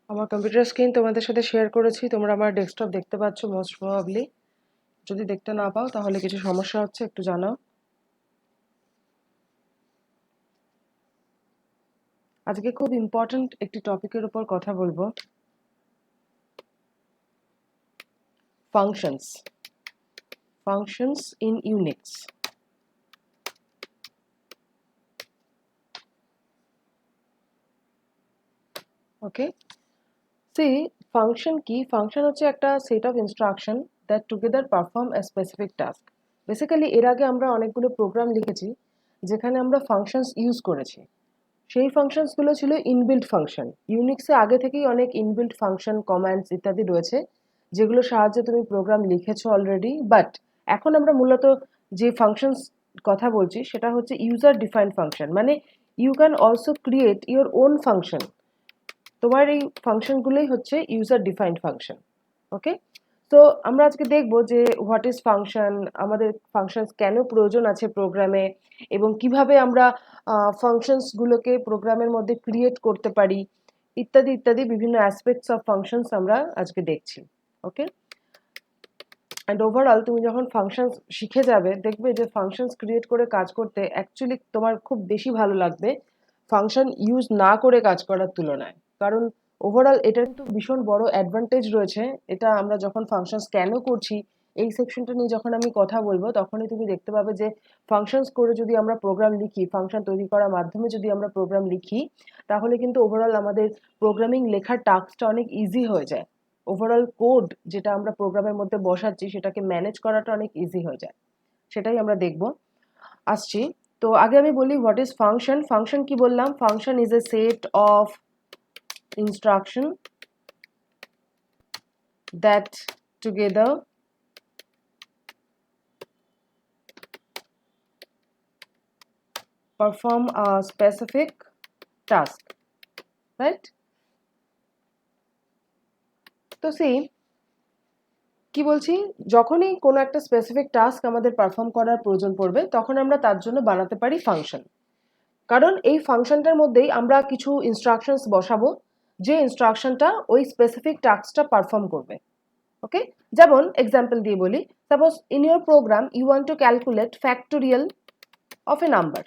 আমার computer screen তোমাদের সাথে শেয়ার করেছি। তোমরা আমার ডেস্কটপ দেখতে পাচ্ছ মোস্ট প্রবাবলি। যদি দেখতে না পাও তাহলে কিছু সমস্যা হচ্ছে, একটু জানাও। আজকে খুব ইম্পর্ট্যান্ট একটি টপিকের উপর কথা বলবো, functions. Functions in Unix. Okay, C function কি? ফাংশন হচ্ছে একটা set of instruction that together perform a specific task. Basically এর আগে আমরা অনেকগুলো প্রোগ্রাম লিখেছি যেখানে আমরা ফাংশনস ইউজ করেছি। সেই ফাংশনসগুলো ছিল ইনবিল্ট ফাংশন। ইউনিক্সে আগে থেকেই অনেক ইনবিল্ট ফাংশন, কমান্ডস ইত্যাদি রয়েছে যেগুলোর সাহায্যে তুমি প্রোগ্রাম লিখেছো অলরেডি। বাট এখন আমরা মূলত যে ফাংশনস কথা বলছি সেটা হচ্ছে ইউজার ডিফাইন্ড ফাংশন। মানে you can also create your own function. তোমার এই ফাংশনগুলোই হচ্ছে ইউজার ডিফাইন্ড ফাংশন। ওকে, তো আমরা আজকে দেখব যে হোয়াট ইজ ফাংশন, আমাদের ফাংশনস কেন প্রয়োজন আছে প্রোগ্রামে, এবং কিভাবে আমরা ফাংশনসগুলোকে প্রোগ্রামের মধ্যে ক্রিয়েট করতে পারি, ইত্যাদি ইত্যাদি বিভিন্ন অ্যাসপেক্টস অফ ফাংশনস আমরা আজকে দেখছি। ওকে, অ্যান্ড ওভারঅল তুমি যখন ফাংশনস শিখে যাবে দেখবে যে ফাংশনস ক্রিয়েট করে কাজ করতে অ্যাকচুয়ালি তোমার খুব বেশি ভালো লাগবে ফাংশন ইউজ না করে কাজ করার তুলনায়। কারণ ওভারঅল এটার কিন্তু ভীষণ বড় অ্যাডভান্টেজ রয়েছে। এটা আমরা যখন ফাংশনস কেন করছি এই সেকশনটা নিয়ে যখন আমি কথা বলবো তখনই তুমি দেখতে পাবে যে ফাংশনস করে যদি আমরা প্রোগ্রাম লিখি, ফাংশন তৈরি করার মাধ্যমে যদি আমরা প্রোগ্রাম লিখি, তাহলে কিন্তু ওভারঅল আমাদের প্রোগ্রামিং লেখার টাস্কটা অনেক ইজি হয়ে যায়। ওভারঅল কোড যেটা আমরা প্রোগ্রামের মধ্যে বসাচ্ছি সেটাকে ম্যানেজ করাটা অনেক ইজি হয়ে যায়। সেটাই আমরা দেখব। আসছি, তো আগে আমি বলি হোয়াট ইজ ফাংশন। ফাংশন কি বললাম? Function is a set of instruction that together perform a specific task, right? তো সেই কি বলছি, যখনই কোনো একটা স্পেসিফিক টাস্ক আমাদের পারফর্ম করার প্রয়োজন পড়বে তখন আমরা তার জন্য বানাতে পারি ফাংশন। কারণ এই ফাংশনটার মধ্যেই আমরা কিছু ইনস্ট্রাকশনস বসাবো যে ইনস্ট্রাকশনটা ওই স্পেসিফিক টাস্কটা পারফর্ম করবে। ওকে, যেমন এক্সাম্পল দিয়ে বলি, suppose in your program you want to calculate factorial of a number.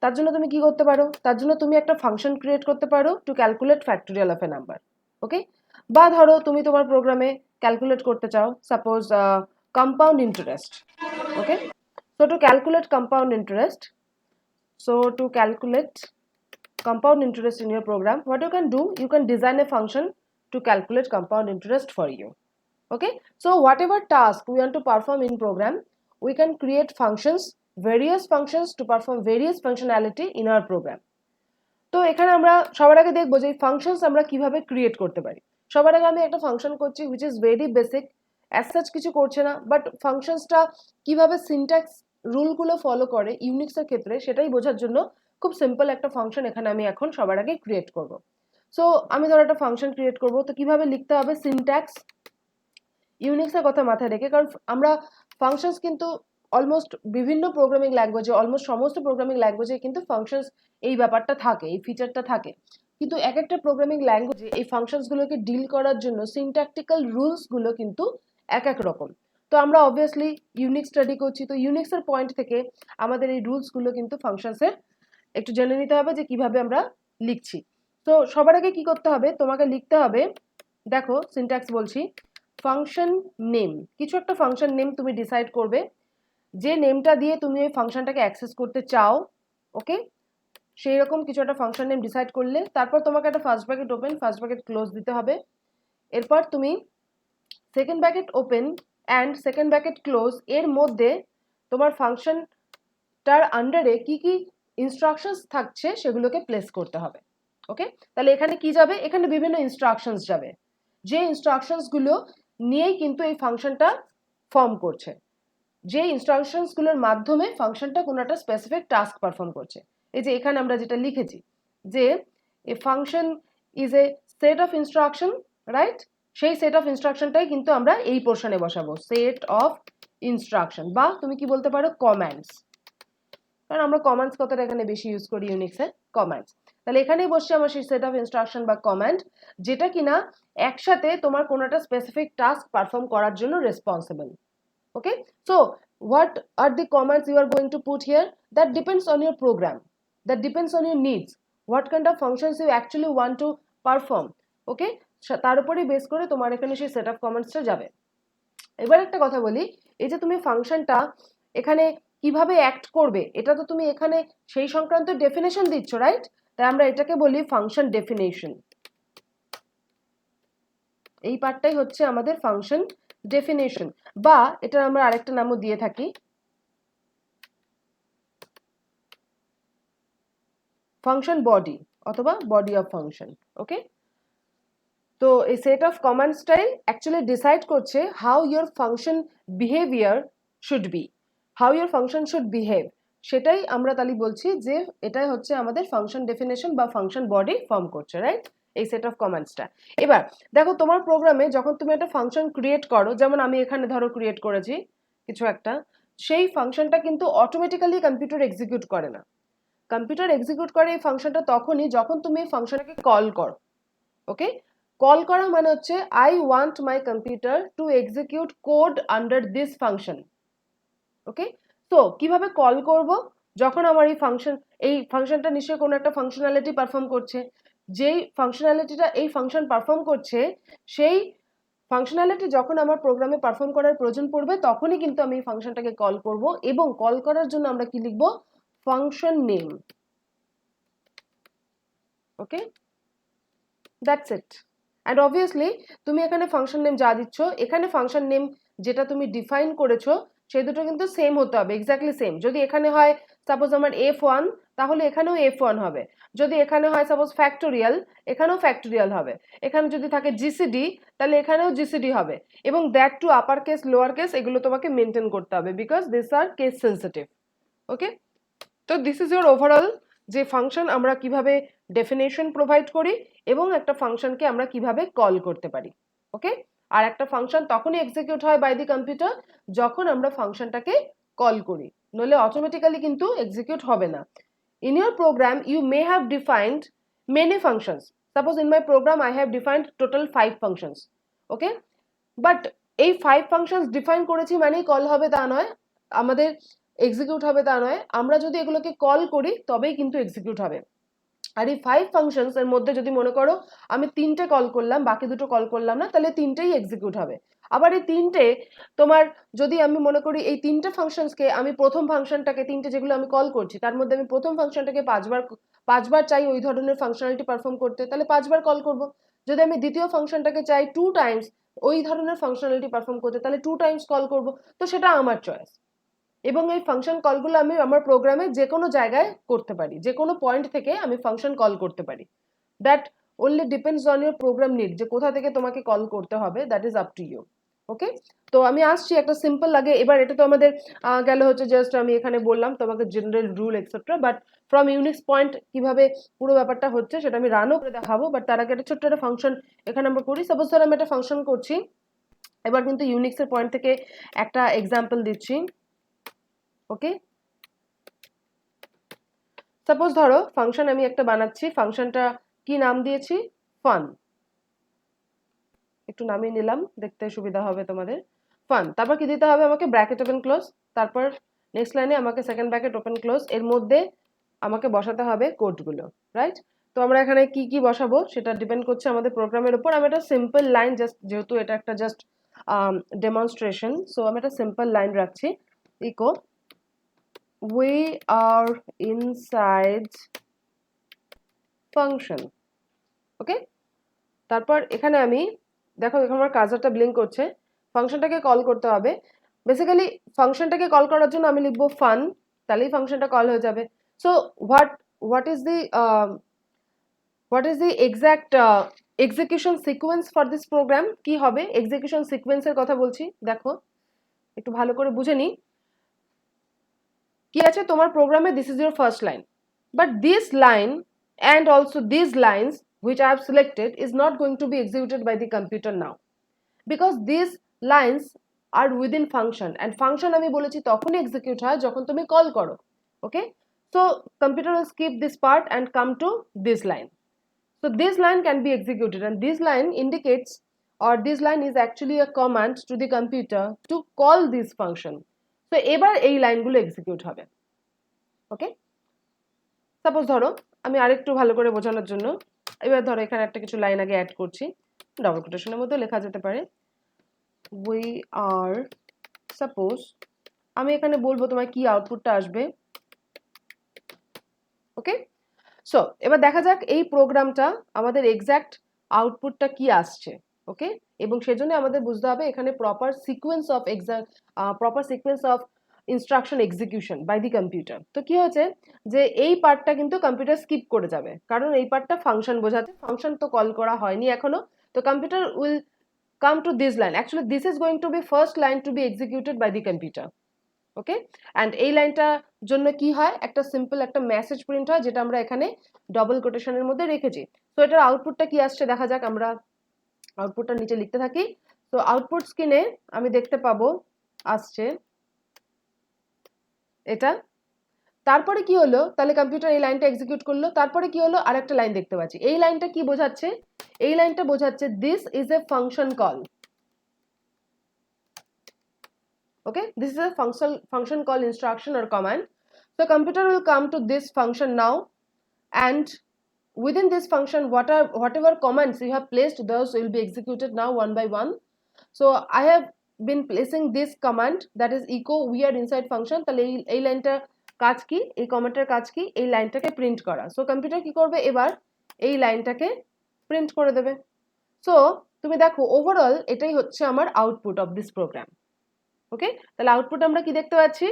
তার জন্য তুমি কি করতে পারো? তার জন্য তুমি একটা ফাংশন ক্রিয়েট করতে পারো to calculate factorial of a number. Okay, বা ধরো তুমি তোমার প্রোগ্রামে ক্যালকুলেট করতে চাও suppose compound interest. Okay, so to calculate compound interest, so to calculate compound interest in your program, what you can do, you can design a function to calculate compound interest for you. Okay, so whatever task we want to perform in program, we can create functions, various functions to perform various functionality in our program. তো এখানে আমরা সবার আগে দেখবো যে functions আমরা কিভাবে create করতে পারি। সবার আগে আমি একটা ফাংশন করছি which is very basic, as such কিছু করছে না, বাট ফাংশনসটা কিভাবে সিনট্যাক্স রুলগুলো ফলো করে ইউনিক্সের ক্ষেত্রে সেটাই বোঝার জন্য খুব সিম্পল একটা ফাংশন এখানে আমি এখন সবার আগে ক্রিয়েট করব। সো আমি ধরো একটা ফাংশন ক্রিয়েট করব, তো কিভাবে লিখতে হবে সিনট্যাক্স ইউনিক্সের কথা মাথায় রেখে, কারণ আমরা ফাংশনস কিন্তু অলমোস্ট বিভিন্ন প্রোগ্রামিং ল্যাঙ্গুয়েজে, অলমোস্ট সমস্ত প্রোগ্রামিং ল্যাঙ্গুয়েজে কিন্তু ফাংশনস এই ব্যাপারটা থাকে, এই ফিচারটা থাকে। কিন্তু এক একটা প্রোগ্রামিং ল্যাঙ্গুয়েজে এই ফাংশনসগুলোকে ডিল করার জন্য সিনট্যাকটিক্যাল রুলসগুলো কিন্তু এক এক রকম। তো আমরা অবভিয়াসলি ইউনিক্স স্টাডি করছি, তো ইউনিক্সের পয়েন্ট থেকে আমাদের এই রুলসগুলো কিন্তু ফাংশনসের একটু জেনে নিতে হবে যে কিভাবে আমরা লিখছি। তো সবার আগে কি করতে হবে, তোমাকে লিখতে হবে, দেখো সিনট্যাক্স বলছি, ফাংশন নেম। কিছু একটা ফাংশন নেম তুমি ডিসাইড করবে, যে নেমটা দিয়ে তুমি ওই ফাংশনটাকে অ্যাক্সেস করতে চাও। ওকে, সেই রকম কিছু একটা ফাংশন নেম ডিসাইড করলে তারপর তোমাকে একটা first bracket open, first bracket close দিতে হবে। এরপর তুমি second bracket open and second bracket close এর মধ্যে তোমার ফাংশনটার আন্ডারে কি কি ইনস্ট্রাকশনস থাকছে সেগুলোকে প্লেস করতে হবে। ওকে, তাহলে এখানে কি যাবে? এখানে বিভিন্ন ইনস্ট্রাকশনস যাবে, যে ইনস্ট্রাকশনসগুলো নিয়েই কিন্তু এই ফাংশনটা ফর্ম করছে, যে ইনস্ট্রাকশনসগুলোর মাধ্যমে ফাংশনটা কোনো একটা স্পেসিফিক টাস্ক পারফর্ম করছে। এই যে এখানে আমরা যেটা লিখেছি যে a function is a set of instruction, right? সেই সেট অফ ইনস্ট্রাকশনটাই কিন্তু আমরা এই পোর্শনে বসাবো, সেট অফ ইনস্ট্রাকশন, বা তুমি কি বলতে পারো কমান্ডস, কারণ আমরা কমান্ডস কথাটা এখানে বেশি ইউজ করি ইউনিক্সে, কমান্ডস। তাহলে এখানেই বসছে আমার সেই সেট অফ ইনস্ট্রাকশন বা কমান্ড, যেটা কিনা একসাথে তোমার কোনো একটা স্পেসিফিক টাস্ক পারফর্ম করার জন্য responsible. Okay, so what are the commands you are going to put here? That depends on your program, that depends on your needs, what kind of functions you actually want to perform. ওকে, তার উপরেই base করে তোমার এখানে সেই set of কমান্ডসটা যাবে। এবার একটা কথা বলি, এই যে তুমি ফাংশনটা এখানে কিভাবে অ্যাক্ট করবে, এটা তো তুমি এখানে সেই সংক্রান্ত ডেফিনেশন দিচ্ছ, রাইট? তাই আমরা এটাকে বলি ফাংশন ডেফিনেশন। এই পার্টটাই হচ্ছে আমাদের ফাংশন ডেফিনেশন, বা এটার আমরা আরেকটা নামও দিয়ে থাকি, ফাংশন বডি অথবা বডি অফ ফাংশন। ওকে, তো এই সেট অফ কমান্ডসটাই অ্যাকচুয়ালি ডিসাইড করছে how your function behaviour should be, how your function should behave. সেটাই আমরা তাহলে বলছি যে এটাই হচ্ছে আমাদের ফাংশন ডেফিনেশন বা ফাংশন বডি ফর্ম করছে, রাইট? এই সেট অফ কমান্ডসটা। এবার দেখো তোমার প্রোগ্রামে যখন তুমি একটা ফাংশন ক্রিয়েট করো, যেমন আমি এখানে ধরো ক্রিয়েট করেছি কিছু একটা, সেই ফাংশনটা কিন্তু অটোমেটিক্যালি কম্পিউটার এক্সিকিউট করে না। কম্পিউটার এক্সিকিউট করে এই ফাংশনটা তখনই যখন তুমি এই ফাংশনটাকে কল করো। ওকে, কল করা মানে হচ্ছে I want my computer to execute code under this function. Okay, তো কিভাবে কল করব? যখন আমার এই ফাংশনটা নিশ্চয়ই কোনো একটা ফাংশনালিটি পারফর্ম করছে, যেই ফাংশনালিটিটা এই ফাংশন পারফর্ম করছে, সেই ফাংশনালিটি যখন আমার প্রোগ্রামে পারফর্ম করার প্রয়োজন পড়বে তখনই কিন্তু আমি এই ফাংশনটাকে কল করব, এবং কল করার জন্য আমরা কি লিখব? Function name. Okay, that's it. And obviously তুমি এখানে ফাংশন নেম যা দিচ্ছ, এখানে ফাংশন নেম যেটা তুমি ডিফাইন করেছো সেই দুটো কিন্তু সেম হতে হবে, এক্স্যাক্টলি সেম। যদি এখানে হয় সাপোজ আমার F1, তাহলে এখানেও F1 হবে। যদি এখানে হয় সাপোজ ফ্যাক্টোরিয়াল, এখানেও ফ্যাক্টোরিয়াল হবে। এখানে যদি থাকে জিসিডি, তাহলে এখানেও জিসিডি হবে। এবং that to upper case lower case এগুলো তোমাকে মেনটেন করতে হবে, because this are case sensitive. Okay, তো দিস ইজ ইউর ওভারঅল যে ফাংশন আমরা কিভাবে ডেফিনেশন প্রোভাইড করি এবং একটা ফাংশনকে আমরা কিভাবে কল করতে পারি। ওকে, আর একটা ফাংশন তখনই এক্সিকিউট হয় বাই দি কম্পিউটার যখন আমরা ফাংশনটাকে কল করি, নইলে অটোমেটিক্যালি কিন্তু এক্সিকিউট হবে না। In your program you may have defined many functions, suppose in my program I have defined total 5 functions. Okay, but এই 5 ফাংশনস ডিফাইন করেছি মানেই কল হবে তা নয়, আমাদের এক্সিকিউট হবে তা নয়। আমরা যদি এগুলোকে কল করি তবেই কিন্তু এক্সিকিউট হবে। আর এই 5 ফাংশনস এর মধ্যে যদি মনে করো আমি 3টে কল করলাম, বাকি দুটো কল করলাম না, তাহলে 3টেই এক্সিকিউট হবে। আবার এই 3টে তোমার, যদি আমি মনে করি এই 3টে ফাংশনসকে আমি প্রথম ফাংশনটাকে, 3টে যেগুলো আমি কল করছি তার মধ্যে আমি প্রথম ফাংশনটাকে 5বার চাই ওই ধরনের ফাংশনালিটি পারফর্ম করতে, তাহলে 5বার কল করব। যদি আমি দ্বিতীয় ফাংশনটাকে চাই 2 টাইমস ওই ধরনের ফাংশনালিটি পারফর্ম করতে, তাহলে 2 টাইমস কল করব। তো সেটা আমার চয়েস। এবং এই ফাংশন কলগুলো আমি আমার প্রোগ্রামে যে কোনো জায়গায় করতে পারি, যে কোনো পয়েন্ট থেকে আমি ফাংশন কল করতে পারি। That only depends on your program need, যে কোথা থেকে তোমাকে কল করতে হবে, that is up to you. Okay, তো আমি আসছি একটা সিম্পল লাগে। এবার এটা তো আমাদের গেল হচ্ছে জাস্ট আমি এখানে বললাম তোমাকে general rule etcetera, but from Unix point কিভাবে পুরো ব্যাপারটা হচ্ছে সেটা আমি রানও করে দেখাবো। বাট তার আগে একটা ছোট্ট একটা ফাংশন এখানে আমরা করি। সাপোজ ধর আমি একটা ফাংশন করছি, এবার কিন্তু ইউনিক্সের পয়েন্ট থেকে একটা এক্সাম্পল দিচ্ছি। ওকে, সাপোজ ধরো ফাংশন আমি একটা বানাচ্ছি, ফাংশনটা কি নাম দিয়েছি? ফান। একটু নামিয়ে নিলাম, দেখতে সুবিধা হবে তোমাদের। ফান, তারপর কি দিতে হবে আমাকে? ব্র্যাকেট ওপেন ক্লোজ, তারপর নেক্সট লাইনে আমাকে সেকেন্ড ব্র্যাকেট ওপেন ক্লোজ, এর মধ্যে আমাকে বসাতে হবে কোডগুলো, রাইট? তো আমরা এখানে কি কি বসাবো সেটা ডিপেন্ড করছে আমাদের প্রোগ্রামের উপর। আমি একটা সিম্পল লাইন, জাস্ট যেহেতু এটা একটা জাস্ট ডেমনস্ট্রেশন, সো আমি একটা সিম্পল লাইন রাখছি, echo we are inside function। Okay, তারপর এখানে আমি দেখো এখানে আমার কার্সারটা ব্লিঙ্ক করছে, ফাংশনটাকে কল করতে হবে। বেসিক্যালি ফাংশনটাকে কল করার জন্য আমি লিখবো ফান, তাহলেই ফাংশনটা কল হয়ে যাবে। So what is the exact execution sequence for this program? কি হবে এক্সিকিউশন সিকোয়েন্সের কথা বলছি, দেখো একটু ভালো করে বুঝে নিই কি আছে তোমার প্রোগ্রামে। This is your first line, but this line and also these lines which I have selected is not going to be executed by the computer now, because these lines are within function, and function আমি বলেছি তখনই execute হয় যখন তুমি call করো। ওকে, So computer will skip this part and come to this line. So this line can be executed, and this line indicates, or this line is actually a command to the computer to call this function. So এবার এই লাইনগুলো execute হবে। ওকে, suppose ধরো আমি আরেকটু ভালো করে বোঝানোর জন্য এবার ধরো এখানে একটা কিছু লাইন আগে অ্যাড করছি, ডাবল কোটেশনের মধ্যে লেখা যেতে পারে উই আর, সাপোজ আমি এখানে বলবো তোমার কি আউটপুটটা আসবে। ওকে, সো এবার দেখা যাক এই প্রোগ্রামটা আমাদের এক্স্যাক্ট আউটপুটটা কি আসছে। ওকে, এবং সেজন্য আমাদের বুঝতে হবে এখানে proper sequence of instruction execution by the computer. তো কি হয়েছে যে এই পার্টটা কিন্তু কম্পিউটার স্কিপ করে যাবে, কারণ এই পার্টটা ফাংশন বোঝাতে, ফাংশন তো কল করা হয়নি এখনো। তো computer will come to this line, actually this is going to be first line to be executed by the computer. Okay, and এই লাইনটার জন্য কি হয়, একটা সিম্পল একটা মেসেজ প্রিন্ট হয়, যেটা আমরা এখানে ডবল কোটেশনের মধ্যে রেখেছি। তো এটার আউটপুটটা কি আসছে দেখা যাক, আমরা আউটপুটটা নিচে লিখতে থাকি। তো আউটপুট স্ক্রিনে আমি দেখতে পাবো আসছে এটা। তারপরে কি হলো, তাহলে কম্পিউটার এই লাইনটা এক্সিকিউট করলো, তারপরে কি হলো আরেকটা লাইন দেখতে পাচ্ছি। এই লাইনটা কি বোঝাচ্ছে, এই লাইনটা বোঝাচ্ছে this is a function call. Okay, this is a function call instruction or command. So computer will come to this function now, and within this function whatever commands you have placed, those will be executed now one by one. So I have been placing this command, that is echo we are inside function। তাহলে এই লাইনটা কাজ কি, এই কমান্ডের কাজ কি, এই লাইনটাকে প্রিন্ট করা। সো কম্পিউটার কি করবে, এবার এই লাইনটাকে প্রিন্ট করে দেবে। সো তুমি দেখো ওভারঅল এটাই হচ্ছে আমার আউটপুট অফ দিস প্রোগ্রাম। ওকে, তাহলে আউটপুট আমরা কি দেখতে পাচ্ছি,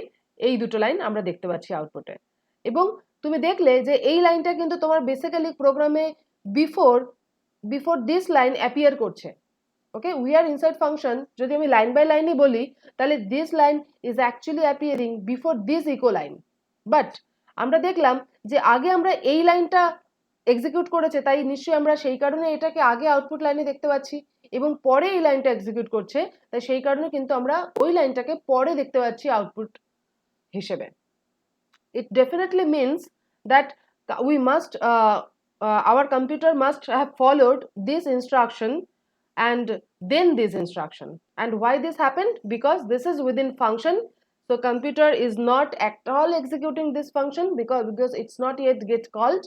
এই দুটো লাইন আমরা দেখতে পাচ্ছি আউটপুটে। এবং তুমি দেখলে যে এই লাইনটা কিন্তু তোমার বেসিক্যালি প্রোগ্রামে বিফোর দিস লাইন অ্যাপিয়ার করছে। Okay, we are inside function যদি আমি লাইন বাই লাইনই বলি, তাহলে this line is actually appearing before this echo line. But আমরা দেখলাম যে আগে আমরা এই লাইনটা এক্সিকিউট করেছে, তাই নিশ্চয়ই আমরা সেই কারণে এটাকে আগে আউটপুট লাইনে দেখতে পাচ্ছি, এবং পরে এই লাইনটা এক্সিকিউট করছে, তাই সেই কারণে কিন্তু আমরা ওই লাইনটাকে পরে দেখতে পাচ্ছি আউটপুট হিসেবে। It definitely means that we must our computer must have followed this instruction and then this instruction. And why this happened, because this is within function. So computer is not at all executing this function because it's not yet get called.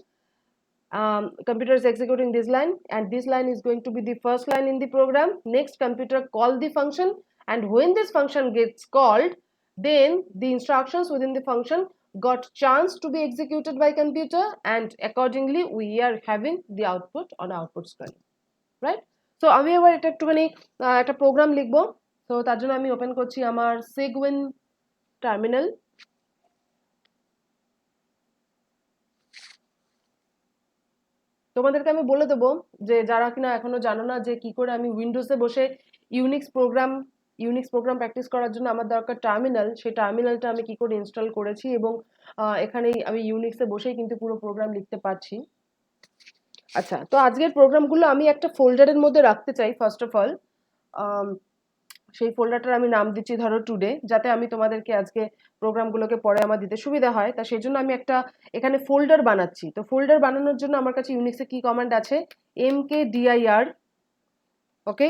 Computer is executing this line, and this line is going to be the first line in the program. Next computer call the function, and when this function gets called, then the instructions within the function got chance to be executed by computer, and accordingly we are having the output on output screen, right? So আমি এবার এটা একটুখানি একটা programme লিখবো। তো তার জন্য আমি ওপেন করছি আমার Cygwin টার্মিনাল। তোমাদেরকে আমি বলে দেবো যে যারা কিনা এখনো জানো না যে কি করে আমি উইন্ডোজে বসে ইউনিক্স প্রোগ্রাম প্র্যাকটিস করার জন্য আমার দরকার টার্মিনাল, সেই টার্মিনালটা আমি কি করে ইনস্টল করেছি, এবং এখানেই আমি ইউনিক্সে বসেই কিন্তু পুরো প্রোগ্রাম লিখতে পারছি। আচ্ছা, তো আজকের প্রোগ্রামগুলো আমি একটা ফোল্ডারের মধ্যে রাখতে চাই। ফার্স্ট অফ অল সেই ফোল্ডারটার আমি নাম দিচ্ছি ধরো টুডে, যাতে আমি তোমাদেরকে আজকে প্রোগ্রামগুলোকে পরে আমার দিতে সুবিধা হয়। তা সেই জন্য আমি একটা এখানে ফোল্ডার বানাচ্ছি। তো ফোল্ডার বানানোর জন্য আমার কাছে ইউনিক্সে কি কমান্ড আছে, mkdir, ওকে,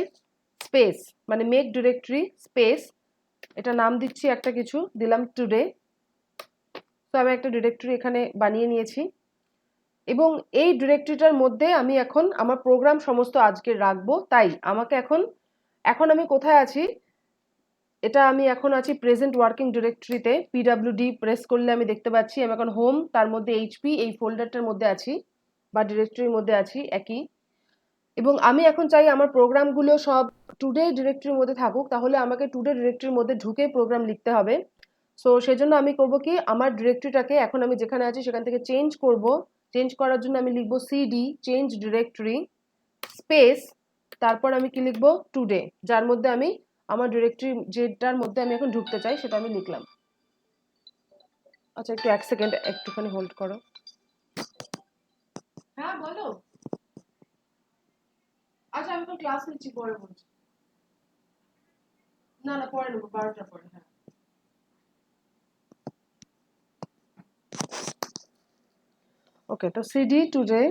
স্পেস মানে মেক ডিরেক্টরি স্পেস, এটা নাম দিচ্ছি একটা কিছু, দিলাম টুডে। তো আমি একটা ডিরেক্টরি এখানে বানিয়ে নিয়েছি, এবং এই ডিরেক্টরিটার মধ্যে আমি এখন আমার প্রোগ্রাম সমস্ত আজকে রাখবো। তাই আমাকে এখন আমি কোথায় আছি, এটা আমি এখন আছি প্রেজেন্ট ওয়ার্কিং ডিরেক্টরিতে। পিডব্লিউডি প্রেস করলে আমি দেখতে পাচ্ছি আমি এখন হোম, তার মধ্যে এইচপি, এই ফোল্ডারটার মধ্যে আছি বা ডিরেক্টরির মধ্যে আছি একই। এবং আমি এখন চাই আমার প্রোগ্রামগুলো সব টুডে ডিরেক্টরির মধ্যে থাকুক, তাহলে আমাকে টুডে ডিরেক্টরির মধ্যে ঢুকে প্রোগ্রাম লিখতে হবে। সো সেজন্য আমি করব কি, আমার ডিরেক্টরিটাকে এখন আমি যেখানে আছি সেখান থেকে চেঞ্জ করব। চেঞ্জ করার জন্য আমি লিখবো সিডি চেঞ্জ ডিরেক্টরি স্পেস, তারপর আমি কি লিখবো, টুডে, যার মধ্যে আমি আমার ডিরেক্টরি যেটার মধ্যে আমি এখন ঢুকতে চাই সেটা আমি লিখলাম। আচ্ছা, একটু এক সেকেন্ড একটুখানি হোল্ড করো। হ্যাঁ বলো। আচ্ছা, আমি তো ক্লাস নিচ্ছি, পরে বলছি। না না, পরে নেবো, 12টার পরে। হ্যাঁ। ওকে, তো সিডি টুডে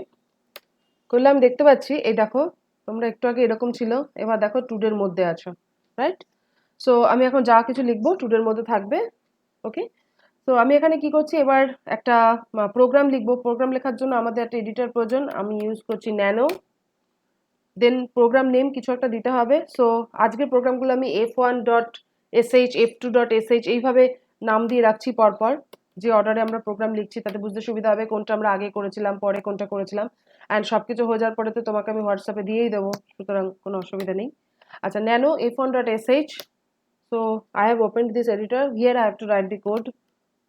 করলে আমি দেখতে পাচ্ছি, এই দেখো তোমরা একটু আগে এরকম ছিল, এবার দেখো টুডের মধ্যে আছো, রাইট? সো আমি এখন যা কিছু লিখবো টুডের মধ্যে থাকবে। ওকে, তো আমি এখানে কি করছি, এবার একটা প্রোগ্রাম লিখবো। প্রোগ্রাম লেখার জন্য আমাদের একটা এডিটর প্রয়োজন, আমি ইউজ করছি ন্যানো। দেন প্রোগ্রাম নেম কিছু একটা দিতে হবে। সো আজকের প্রোগ্রামগুলো আমি f1.sh f2.sh এইভাবে নাম দিয়ে রাখছি পরপর, যে অর্ডারে আমরা প্রোগ্রাম লিখছি তাতে বুঝতে সুবিধা হবে কোনটা আমরা আগে করেছিলাম পরে কোনটা করেছিলাম। অ্যান্ড সবকিছু হয়ে যাওয়ার পরে তো তোমাকে আমি হোয়াটসঅ্যাপে দিয়েই দেবো, সুতরাং কোনো অসুবিধা নেই। আচ্ছা, nano f1.sh. So I have opened this editor. Here I have to write the code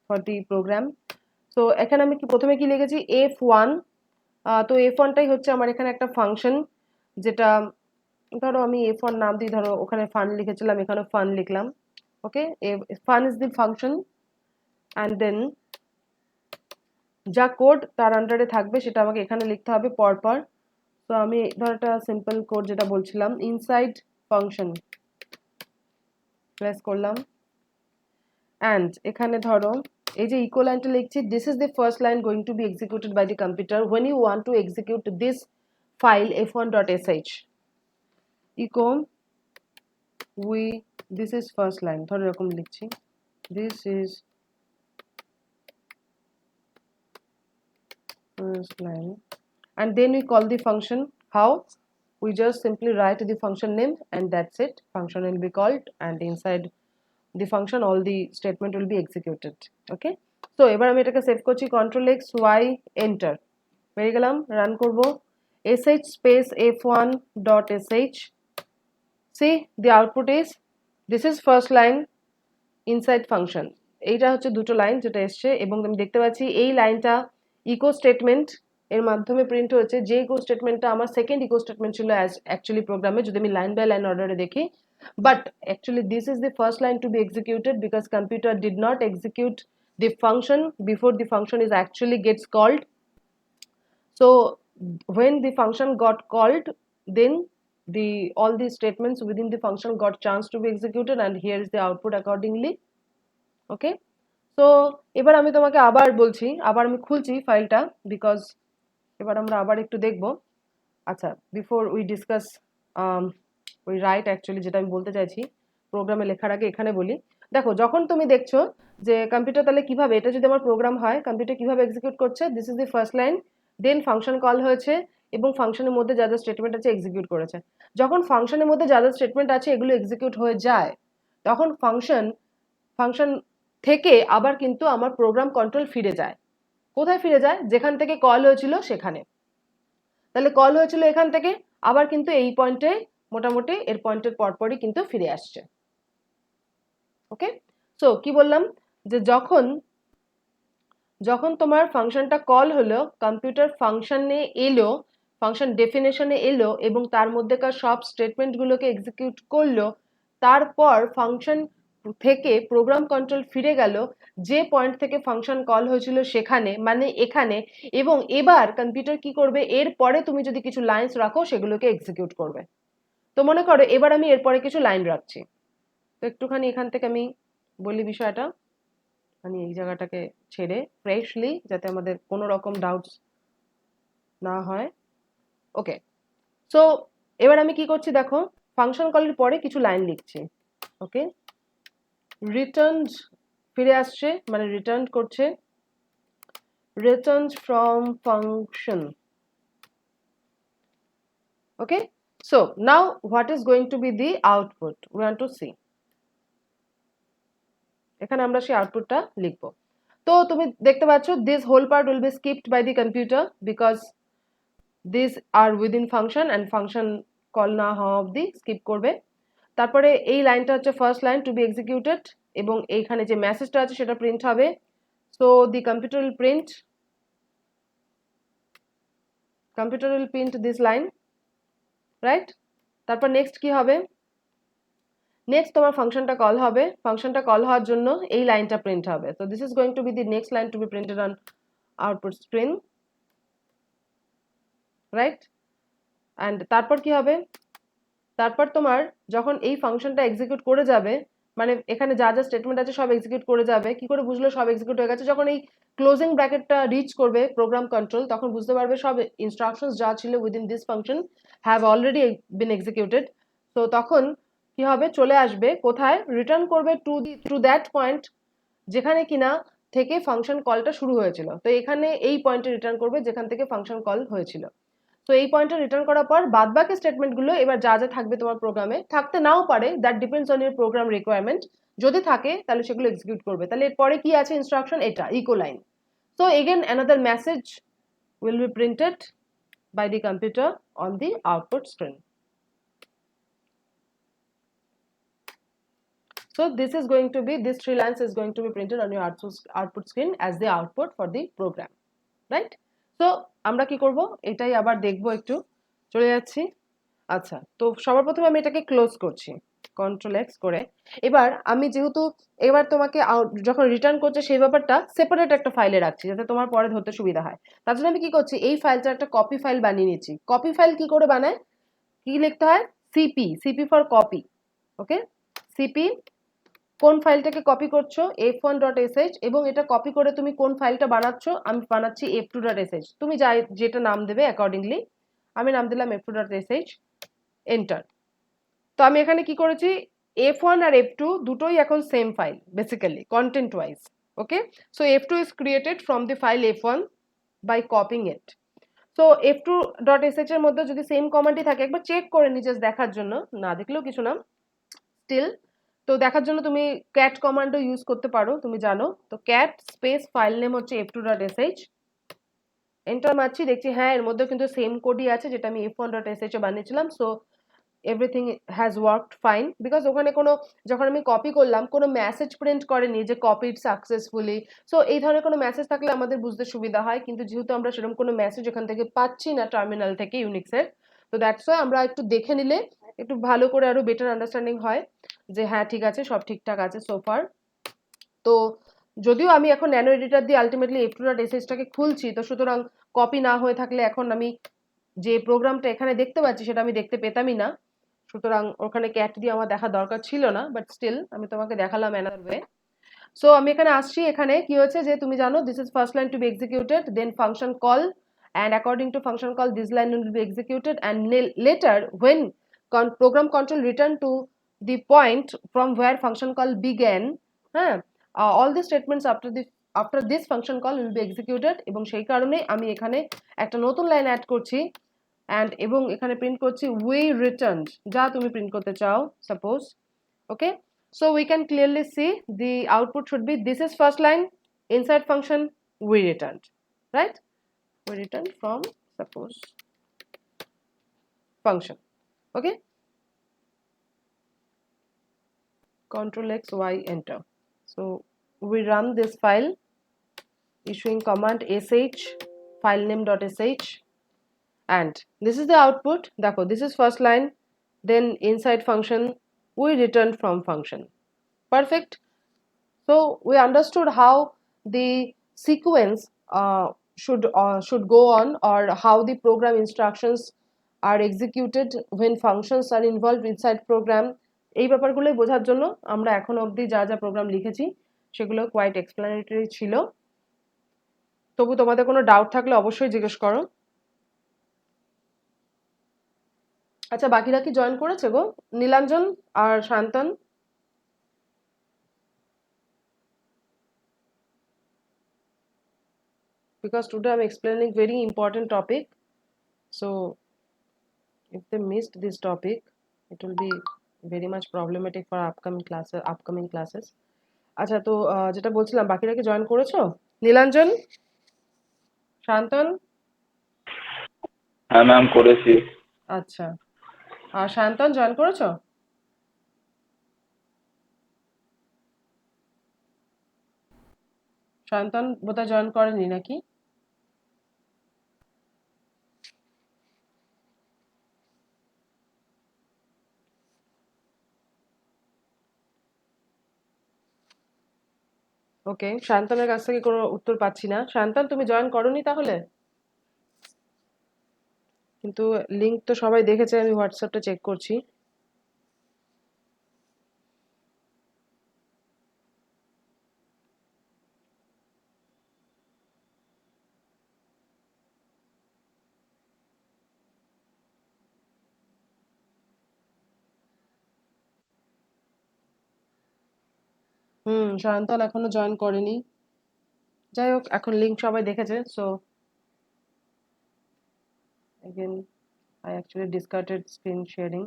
for the program. So এখানে আমি প্রথমে কি লিখেছি f1। তো f1টাই হচ্ছে আমার এখানে একটা ফাংশন, যেটা ধরো আমি f1 নাম দিই, ধরো ওখানে ফান লিখেছিলাম, এখানে ফান লিখলাম। Okay, fun is the function, and then যা কোড তার আন্ডারে থাকবে সেটা আমাকে এখানে লিখতে হবে পরপর। তো আমি ধরো একটা সিম্পল কোড যেটা বলছিলাম, ইনসাইড ফাংশন প্রেস করলাম, অ্যান্ড এখানে ধরো এই যে ইকো লাইনটা লিখছি, this is the first line going to be executed by the computer when you want to execute this file f1.sh. Echo this is first line, ধরো এরকম লিখছি, this is first line, and then we call the function. How? We just simply write the function name and that's it. Function will be called, and inside the function all the statement will be executed. Okay, so এবার আমি এটাকে save করছি, Ctrl X Y enter, পেয়ে গেলাম। Run করব, sh space f1.sh. see the output is, this is first line inside function. এইটা হচ্ছে দুটো লাইন যেটা এসছে, এবং আমি দেখতে পাচ্ছি এই লাইনটা ইকো স্টেটমেন্ট এর মাধ্যমে প্রিন্ট হয়েছে, যে ইকো স্টেটমেন্টটা আমার সেকেন্ড ইকো স্টেটমেন্ট ছিল অ্যাকচুয়ালি প্রোগ্রামে, যদি আমি লাইন বাই লাইন অর্ডারে দেখি। But actually this is the first line to be executed because computer did not execute the function before the function is actually gets called. So when the function got called, then all the statements within the function got chance to be executed, and here is the output accordingly. ওকে, তো এবার আমি তোমাকে আবার বলছি, আবার আমি খুলছি ফাইলটা, বিকজ এবার আমরা আবার একটু দেখব। আচ্ছা, before we discuss we write, actually যেটা আমি বলতে চাইছি প্রোগ্রামে লেখার আগে এখানে বলি। দেখো, যখন তুমি দেখছো যে কম্পিউটার তাহলে কিভাবে, এটা যদি আমার প্রোগ্রাম হয় কম্পিউটার কিভাবে এক্সিকিউট করছে, this is the first line, then function call হয়েছে এবং ফাংশনের মধ্যে যা যা স্টেটমেন্ট আছে এক্সিকিউট করেছে। যখন ফাংশনের মধ্যে যা যা স্টেটমেন্ট আছে এগুলো এক্সিকিউট হয়ে যায়, তখন ফাংশন থেকে আবার কিন্তু আমার প্রোগ্রাম কন্ট্রোল ফিরে যায়। কোথায় ফিরে যায়? যেখান থেকে কল হয়েছিল সেখানে। তাহলে কল হয়েছিল এখান থেকে, আবার কিন্তু এই পয়েন্টে মোটামুটি এর পয়েন্টের পরপরই কিন্তু ফিরে আসছে। ওকে, সো কি বললাম, যে যখন তোমার ফাংশনটা কল হলো, কম্পিউটার ফাংশনে এলো, ফাংশন ডেফিনেশনে এলো এবং তার মধ্যেকার সব স্টেটমেন্টগুলোকে এক্সিকিউট করলো, তারপর ফাংশন থেকে প্রোগ্রাম কন্ট্রোল ফিরে গেল যে পয়েন্ট থেকে ফাংশন কল হয়েছিল সেখানে, মানে এখানে, এবং এবার কম্পিউটার কি করবে, এরপরে তুমি যদি কিছু লাইনস রাখো সেগুলোকে এক্সিকিউট করবে। তো মনে করো এবার আমি এরপরে কিছু লাইন রাখছি, তো একটুখানি এখান থেকে আমি বলি বিষয়টা, মানে এই জায়গাটাকে ছেড়ে ফ্রেশলি, যাতে আমাদের কোনো রকম ডাউটস না হয়। ওকে, সো এবার আমি কি করছি দেখো, ফাংশন কলের পরে কিছু লাইন লিখছি। ওকে, রিটার্ন ফিরে আসছে, মানে রিটার্ন করছে, returns from function. Okay, so now what is going to be the output we want to see. এখানে আমরা সেই আউটপুটটা লিখব। তো তুমি দেখতে পাচ্ছ this whole part will be skipped by the computer because these are within function and function call না হওয়া অবধি স্কিপ করবে। তারপরে এই লাইনটা হচ্ছে first line to be executed, এবং এইখানে যে মেসেজটা আছে সেটা প্রিন্ট হবে। So the computer will print this line, right? তারপর নেক্সট কি হবে, নেক্সট তোমার ফাংশনটা কল হবে, ফাংশনটা কল হওয়ার জন্য এই লাইনটা প্রিন্ট হবে। So this is going to be the next line to be printed on output screen, right? And তারপর কি হবে, তারপর তোমার যখন এই ফাংশনটা এক্সিকিউট করে যাবে, মানে এখানে যা যা স্টেটমেন্ট আছে সব এক্সিকিউট করে যাবে। কি করে বুঝলো সব এক্সিকিউট হয়ে গেছে? যখন এই ক্লোজিং ব্র্যাকেটটা রিচ করবে প্রোগ্রাম কন্ট্রোল, তখন বুঝতে পারবে সব ইনস্ট্রাকশনস যা ছিল within this function have already been executed. তো তখন কি হবে, চলে আসবে কোথায়, রিটার্ন করবে টু দ্যাট পয়েন্ট যেখানে কিনা থেকে ফাংশন কলটা শুরু হয়েছিল। তো এখানে এই পয়েন্টে রিটার্ন করবে যেখান থেকে ফাংশন কল হয়েছিল। তো এই পয়েন্টে রিটার্ন করার পর বাদবাকি স্টেটমেন্টগুলো এবার যা যা থাকবে তোমার প্রোগ্রামে, থাকতে নাও পারে, that depends on your program requirement. যদি থাকে তাহলে সেগুলো এক্সিকিউট করবে। তাহলে এরপরে কি আছে ইনস্ট্রাকশন, এটা echo line. So again another message will be printed by the computer on the output screen. So this is going to be, this 3 lines is going to be printed on your output screen as the output for the program, right? So আমরা কি করব, এটাই আবার দেখব, একটু চলে যাচ্ছি। আচ্ছা, তো সবার প্রথমে আমি এটাকে ক্লোজ করছি কন্ট্রোল এক্স করে। এবার আমি যেহেতু এবার তোমাকে যখন রিটার্ন করছে সেই ব্যাপারটা সেপারেট একটা ফাইলে রাখছি যাতে তোমার পরে ধরতে সুবিধা হয়। তার জন্য আমি কি করছি, এই ফাইলটা একটা কপি ফাইল বানিয়ে নিচ্ছি। কপি ফাইল কি করে বানায়, কি লিখতে হয়, CP for copy. Okay, CP কোন ফাইলটাকে কপি করছো, f1.sh, এবং এটা কপি করে তুমি কোন ফাইলটা বানাচ্ছ, আমি বানাচ্ছি f2.sh। তুমি যেটা নাম দেবে অ্যাকর্ডিংলি, আমি নাম দিলাম f2.sh, এন্টার। তো আমি এখানে কি করেছি, f1 আর f2 দুটোই এখন same file basically content wise. Okay, so f2 is created from the file f1 by copying it. So f2.sh এর মধ্যে যদি সেম কমান্ডই থাকে, একবার চেক করে নি জাস্ট দেখার জন্য, না দেখলেও কিছু না, স্টিল তো দেখার জন্য তুমি ক্যাট কমান্ডও ইউজ করতে পারো, তুমি জানো। তো ক্যাট স্পেস ফাইল নেম হচ্ছে f2.sh, এন্টার মারছি, দেখছি হ্যাঁ এর মধ্যে কিন্তু সেম কোডই আছে যেটা আমি f1.sh এ বানিয়েছিলাম। So everything has worked fine, because ওখানে কোনো, যখন আমি কপি করলাম কোনো মেসেজ প্রিন্ট করেনি যে কপিড সাকসেসফুলি। সো এই ধরনের কোনো মেসেজ থাকলে আমাদের বুঝতে সুবিধা হয়, কিন্তু যেহেতু আমরা সেরকম কোনো মেসেজ এখান থেকে পাচ্ছি না টার্মিনাল থেকে ইউনিক্সের, তো দ্যাটস ওয়াই আমরা একটু দেখে নিলে একটু ভালো করে আরো বেটার আন্ডারস্ট্যান্ডিং হয় যে হ্যাঁ ঠিক আছে, সব ঠিকঠাক আছে সোফার। তো যদিও আমি এখন ন্যানো এডিটর দিয়ে আলটিমেটলি f2.sh-টাকে খুলছি, তো সুতরাং কপি না হয়ে থাকলে এখন আমি যে প্রোগ্রামটা এখানে দেখতে পাচ্ছি সেটা আমি দেখতে পেতামই না, সুতরাং ওখানে ক্যাট দিয়ে আমার দেখা দরকার ছিল না, বাট স্টিল আমি তোমাকে দেখালাম অ্যানাদার ওয়ে। সো আমি এখানে আসছি, এখানে কি হয়েছে যে তুমি জানো this is first line to be executed, then function call, and according to function call this line will be executed, and later when program control return to the point from where function call began, all the statements after this function call will be executed, এবং সেই কারণে আমি এখানে একটা নতুন line add করছি and এবং এখানে প্রিন্ট করছি we returned, যা তুমি প্রিন্ট করতে চাও suppose. Okay, so we can clearly see the output should be, this is first line, inside function we returned, right? We returned from suppose function. Okay, control x y enter. So we run this file issuing command sh file name.sh, and this is the output. Dekho, this is first line, then inside function we returned from function. Perfect. So we understood how the sequence should go on, or how the program instructions are executed when functions are involved inside program. এই ব্যাপারগুলোই বোঝার জন্য আমরা এখন অবধি যা যা programme লিখেছি সেগুলো কোয়াইট এক্সপ্লেনেটরি ছিল। তবু তোমাদের কোনো ডাউট থাকলে অবশ্যই জিজ্ঞেস করো। আচ্ছা, বাকিরা কি জয়েন করেছে গো? নীলাঞ্জন আর শান্তন? Because today I'm explaining very important topic, so if they missed this topic it will be very much problematic for upcoming classes. আচ্ছা, তো যেটা বলছিলাম, বাকিরা কি জয়েন করেছো? নীলাঞ্জন, শান্তন? হ্যাঁ ম্যাম করেছি। আচ্ছা, আর শান্তন জয়েন করেছো? শান্তন বোধহয় জয়েন করেনি নাকি? ওকে, শান্তনের কাছ থেকে কোনো উত্তর পাচ্ছি না। শান্তন, তুমি জয়েন করোনি তাহলে? কিন্তু লিংক তো সবাই দেখেছে, আমি হোয়াটসঅ্যাপটা চেক করছি। সায়ন্তন এখনো জয়েন করেনি। যাই হোক, এখন লিঙ্ক সবাই দেখেছে। So again I actually discarded screen sharing.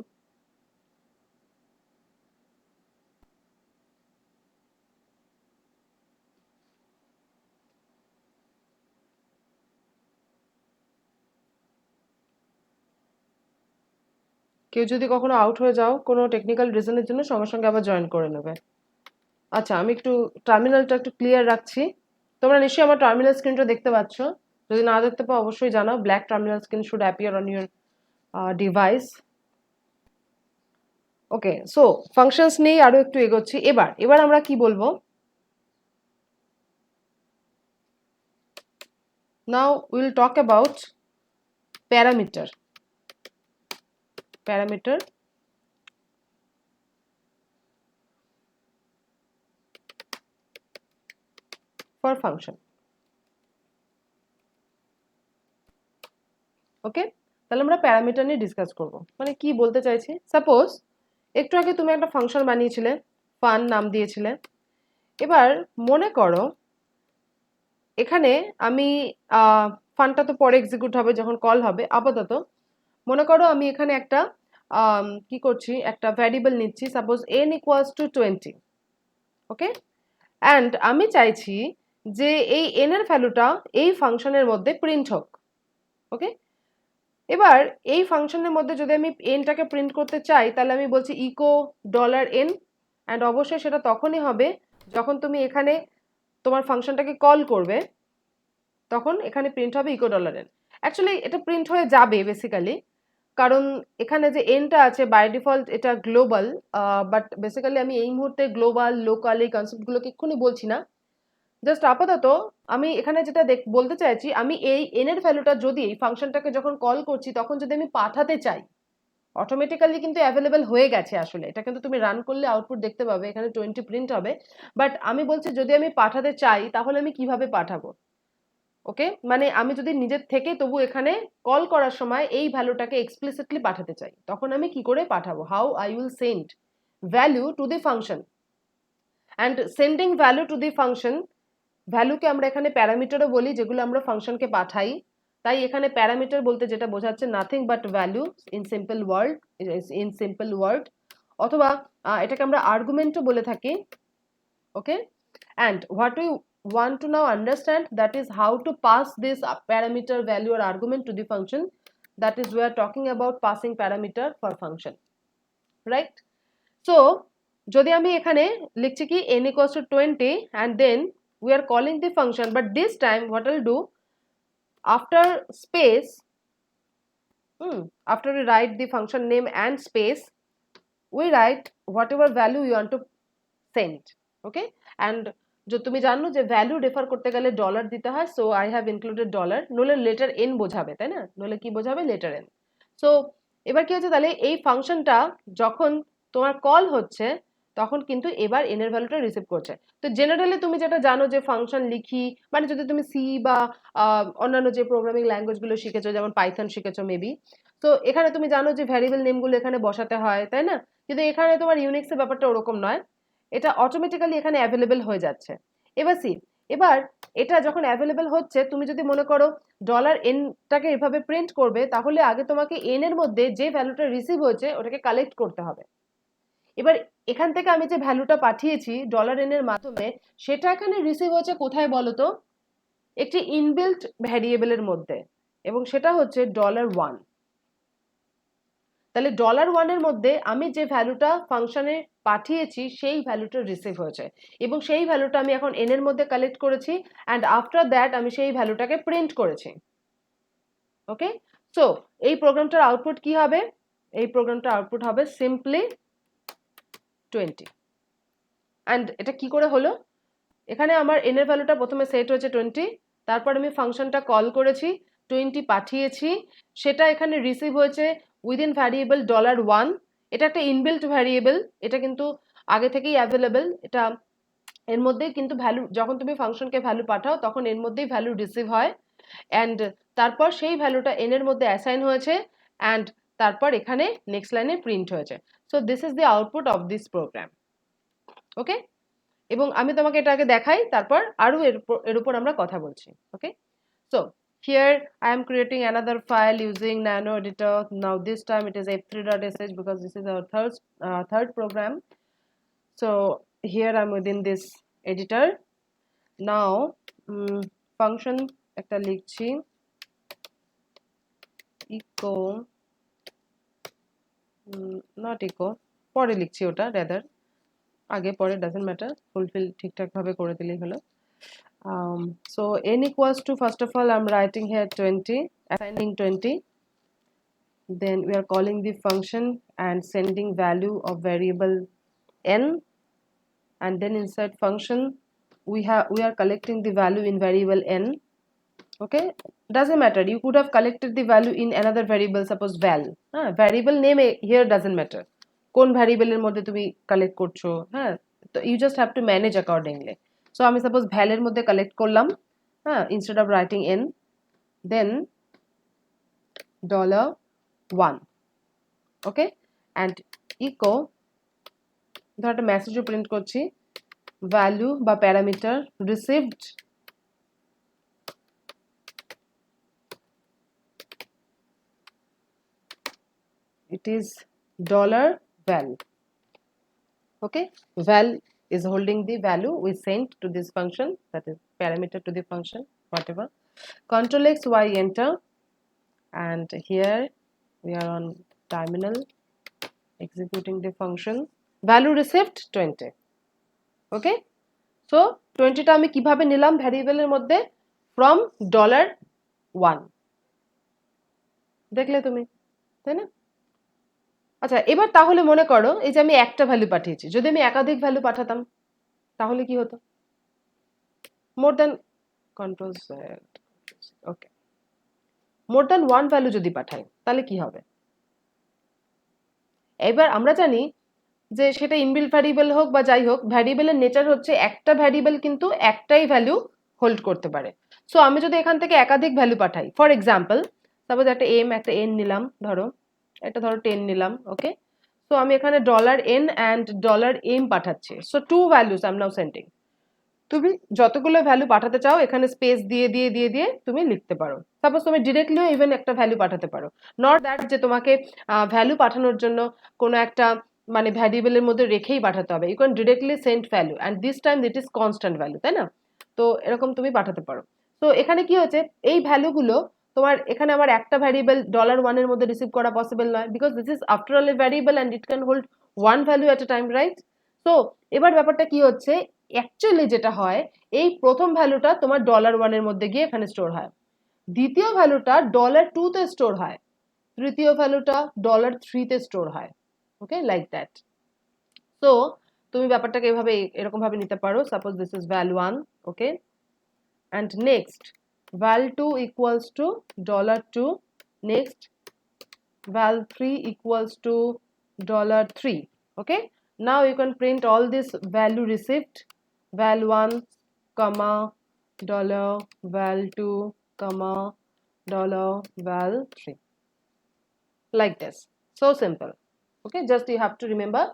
কেউ যদি কখনো আউট হয়ে যাও কোনো টেকনিক্যাল রিজনের জন্য, সঙ্গে সঙ্গে আবার জয়েন করে নেবে। আচ্ছা, আমি একটু টার্মিনালটা একটু ক্লিয়ার রাখছি। তোমরা নিশ্চয়ই আমার টার্মিনাল স্ক্রিনটা দেখতে পাচ্ছ। যদি না দেখতে পাও অবশ্যই জানাও। Black terminal screen should appear on your device. Okay, so functions নিয়ে আরো একটু এগোচ্ছি। এবার আমরা কি বলবো? Now will talk about parameter. Parameter for function. Okay, তাহলে আমরা প্যারামিটার নিয়ে ডিসকাস করব। মানে কি বলতে চাইছি, সাপোজ একটু আগে তুমি একটা ফাংশন বানিয়েছিলে, ফান নাম দিয়েছিলে। এবার মনে করো এখানে আমি ফানটা তো পরে এক্সিকিউট হবে যখন কল হবে। আপাতত মনে করো আমি এখানে একটা কি করছি, একটা ভ্যারিয়েবল নিচ্ছি, suppose n equals to 20। Okay, and আমি চাইছি যে এই n এর ভ্যালুটা এই ফাংশনের মধ্যে প্রিন্ট হোক। ওকে, এবার এই ফাংশনের মধ্যে যদি আমি এনটাকে প্রিন্ট করতে চাই, তাহলে আমি বলছি ইকো $n, অ্যান্ড অবশ্যই সেটা তখনই হবে যখন তুমি এখানে তোমার ফাংশনটাকে কল করবে, তখন এখানে প্রিন্ট হবে ইকো $n। অ্যাকচুয়ালি এটা প্রিন্ট হয়ে যাবে বেসিক্যালি, কারণ এখানে যে এনটা আছে বাই ডিফল্ট এটা গ্লোবাল। বাট বেসিক্যালি আমি এই মুহূর্তে গ্লোবাল লোকাল এই কনসেপ্টগুলোকে এক্ষুনি বলছি না। জাস্ট আপাতত আমি এখানে যেটা বলতে চাইছি, আমি এই এন এর ভ্যালুটা যদি এই ফাংশনটাকে যখন কল করছি তখন যদি আমি পাঠাতে চাই, অটোমেটিক্যালি কিন্তু অ্যাভেলেবেল হয়ে গেছে। আসলে এটা কিন্তু তুমি রান করলে আউটপুট দেখতে পাবে, এখানে 20 প্রিন্ট হবে। বাট আমি বলছি যদি আমি পাঠাতে চাই তাহলে আমি কিভাবে পাঠাবো। ওকে, মানে আমি যদি নিজের থেকে তবু এখানে কল করার সময় এই ভ্যালুটাকে এক্সপ্লিসিটলি পাঠাতে চাই, তখন আমি কি করে পাঠাবো? How I will send value to the function. And sending value to the function, ভ্যালুকে আমরা এখানে প্যারামিটারও বলি, যেগুলো আমরা ফাংশনকে পাঠাই। তাই এখানে প্যারামিটার বলতে যেটা বোঝাচ্ছে nothing but value in simple word, অথবা এটাকে আমরা আর্গুমেন্টও বলে থাকি। Okay, and what we want to now understand, that is how to pass this parameter value or argument to the function. That is we are talking about passing parameter for function, right? So যদি আমি এখানে লিখছি কি n equals to 20 and then we are calling the function, but this time what I'll do, after space, after we write the function name and space, we write whatever value you want to send. Okay, and তুমি জানো যে value refer করতে গেলে dollar দিতে হয়, so I have included dollar, নলে letter N বোঝাবে, তাই না? নলে কি বোঝাবে? Letter N. সো এবার কি হচ্ছে, তাহলে এই ফাংশনটা যখন তোমার কল হচ্ছে তখন কিন্তু এবার এন এর ভ্যালুটা রিসিভ করছে। তো জেনারেলি তুমি যেটা জানো যে ফাংশন লিখি, মানে যদি তুমি সি বা অন্যান্য যে প্রোগ্রামিং ল্যাঙ্গুয়েজগুলো শিখেছো, যেমন পাইথন শিখেছো মেবি, তো এখানে তুমি জানো যে ভ্যারিয়েবল নেমগুলো এখানে বসাতে হয়, তাই না? কিন্তু এখানে তোমার ইউনিক্সের ব্যাপারটা ওরকম নয়, এটা অটোমেটিক্যালি এখানে অ্যাভেলেবেল হয়ে যাচ্ছে। এবার এটা যখন অ্যাভেলেবেল হচ্ছে, তুমি যদি মনে করো $nটাকে এভাবে প্রিন্ট করবে, তাহলে আগে তোমাকে n এর মধ্যে যে ভ্যালুটা রিসিভ হয়েছে ওটাকে কালেক্ট করতে হবে। এবার এখান থেকে আমি যে ভ্যালুটা পাঠিয়েছি $n এর মাধ্যমে, সেটা এখানে রিসিভ হয়েছে কোথায় বলো তো? একটি ইনবিল্ট ভ্যারিয়েবলের মধ্যে, এবং সেটা হচ্ছে $1। তাহলে $1 এর মধ্যে আমি যে ভ্যালুটা ফাংশনে পাঠিয়েছি সেই ভ্যালুটা রিসিভ হয়েছে, এবং সেই ভ্যালুটা আমি এখন n এর মধ্যে কালেক্ট করেছি, অ্যান্ড আফটার দ্যাট আমি সেই ভ্যালুটাকে প্রিন্ট করেছি। ওকে, সো এই প্রোগ্রামটার আউটপুট কি হবে? এই প্রোগ্রামটার আউটপুট হবে সিম্পলি 20। অ্যান্ড এটা কি করে হলো? এখানে আমার n এর ভ্যালুটা প্রথমে সেট হয়েছে 20, তারপর আমি ফাংশনটা কল করেছি, 20 পাঠিয়েছি, সেটা এখানে রিসিভ হয়েছে উইদিন ভ্যারিয়েবল $1। এটা একটা ইনবিল্ট ভ্যারিয়েবল, এটা কিন্তু আগে থেকেই অ্যাভেলেবেল। এটা এর মধ্যেই কিন্তু ভ্যালু, যখন তুমি ফাংশনকে ভ্যালু পাঠাও তখন এর মধ্যেই ভ্যালু রিসিভ হয়, অ্যান্ড তারপর সেই ভ্যালুটা n এর মধ্যে অ্যাসাইন হয়েছে, অ্যান্ড তারপর এখানে নেক্সট লাইনে প্রিন্ট হয়েছে। So this is the output of this program. Okay, এবং আমি তোমাকে এটা আগে দেখাই, তারপর আরো এর উপর আমরা কথা বলছি। ওকে, so here I am creating another file using nano editor. Now this time it is f3.sh because this is our third program. So here I'm within this editor. Now function একটা লিখছি, echo not echo, পরে লিখছি ওটা, rather আগে পরে doesn't matter, fulfill ঠিকঠাক ভাবে করে দিলেই হলো। So n equals to, first of all I'm writing here 20, assigning 20, then we are calling the function and sending value of variable n, and then inside function we are collecting the value in variable n. Okay, doesn't matter, you could have collected the value in another variable, suppose val, variable name here doesn't matter, কোন variable এর মধ্যে তুমি collect করছো, হ্যাঁ, তো you just have to manage accordingly. So আমি suppose val এর মধ্যে কালেক্ট করলাম, হ্যাঁ, instead of writing n, then $1, okay, and echo, ধর একটা মেসেজও প্রিন্ট করছি, ভ্যালু বা parameter received it is $val. Okay, val is holding the value we sent to this function, that is parameter to the function, whatever. Control X, Y, enter, and here we are on terminal executing the function. Value received 20. Okay, so 20 টা আমি কিভাবে নিলাম ভ্যারিয়েবলের মধ্যে, from $1, দেখলে তুমি, তাই না? আচ্ছা, এবার তাহলে মনে করো এই যে আমি একটা ভ্যালু পাঠিয়েছি, যদি আমি একাধিক ভ্যালু পাঠাতাম তাহলে কি হতো? মোর দ্যান কন্ট্রোল, ওকে, মোর দ্যান ওয়ান ভ্যালু যদি পাঠাই তাহলে কি হবে? এবার আমরা জানি যে সেটা ইনবিল্ট ভ্যারিয়েবল হোক বা যাই হোক, ভ্যারিয়েবলের নেচার হচ্ছে একটা ভ্যারিয়েবল কিন্তু একটাই ভ্যালু হোল্ড করতে পারে। সো আমি যদি এখান থেকে একাধিক ভ্যালু পাঠাই, ফর এক্সাম্পল সাপোজ একটা এম, একটা এন নিলাম, ধরো এটা ধরো 10 নিলাম, ওকে, সো আমি এখানে $n and $m পাঠাচ্ছি, so 2 values I am now sending. তুমি যতগুলো ভ্যালু পাঠাতে চাও এখানে স্পেস দিয়ে দিয়ে দিয়ে দিয়ে তুমি লিখতে পারো। সাপোজ তুমি ডিরেক্টলিও ইভেন একটা ভ্যালু পাঠাতে পারো, নট দ্যাট যে তোমাকে ভ্যালু পাঠানোর জন্য কোনো একটা মানে ভ্যারিয়েবলের মধ্যে রেখেই পাঠাতে হবে, you can directly send value and this time it is constant value, তাই না? তো এরকম তুমি পাঠাতে পারো। তো এখানে কি হচ্ছে, এই ভ্যালুগুলো তোমার এখানে আমার একটা ভ্যারিয়েবল $1 এর মধ্যে রিসিভ করা পসিবল নয়, because this is after all A variable and it can hold one value at A time, right? তো এবার ব্যাপারটা কি হচ্ছে, অ্যাকচুয়ালি যেটা হয়, এই প্রথম ভ্যালুটা তোমার $1 এর মধ্যে গিয়ে এখানে স্টোর হয়, দ্বিতীয় ভ্যালুটা $2 তে স্টোর হয়, তৃতীয় ভ্যালুটা $3 তে স্টোর হয়, ওকে, লাইক দ্যাট। সো তুমি ব্যাপারটাকে এভাবে এরকম ভাবে নিতে পারো, suppose this is val1, okay, and next val2 equals to $2, next val3 equals to $3, okay. Now you can print all this value received, val1 comma $val2 comma $val3, like this. So simple, okay, just you have to remember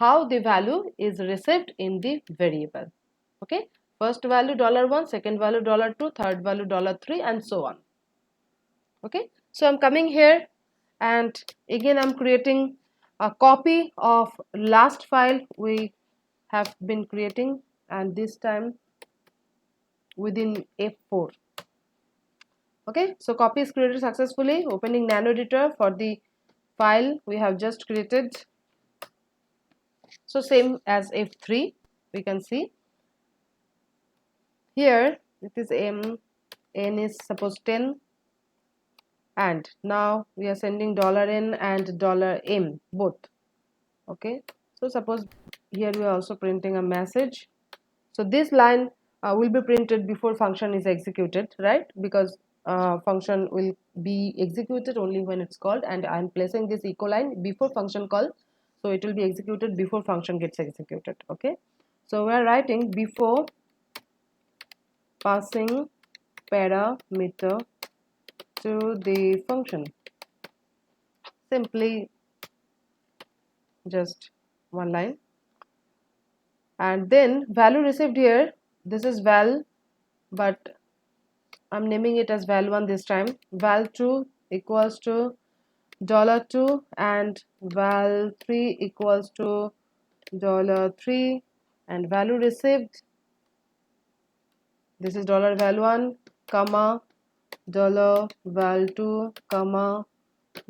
how the value is received in the variable, okay. First value $1, second value $2, third value $3, and so on, okay. So I'm coming here and again I'm creating a copy of last file we have been creating, and this time within F4, okay. So copy is created successfully, opening nano editor for the file we have just created. So same as F3, we can see here it is n is suppose 10, and now we are sending $n and $m both, okay. So suppose here we are also printing a message, so this line will be printed before function is executed, right? Because function will be executed only when it's called, and I'm placing this echo line before function call, so it will be executed before function gets executed, okay. So we are writing before passing parameter to the function, simply just one line, and then value received here, this is val, but I'm naming it as val1 this time. Val2 equals to $2 and val3 equals to $3, and value received, this is $val1 comma $val2 comma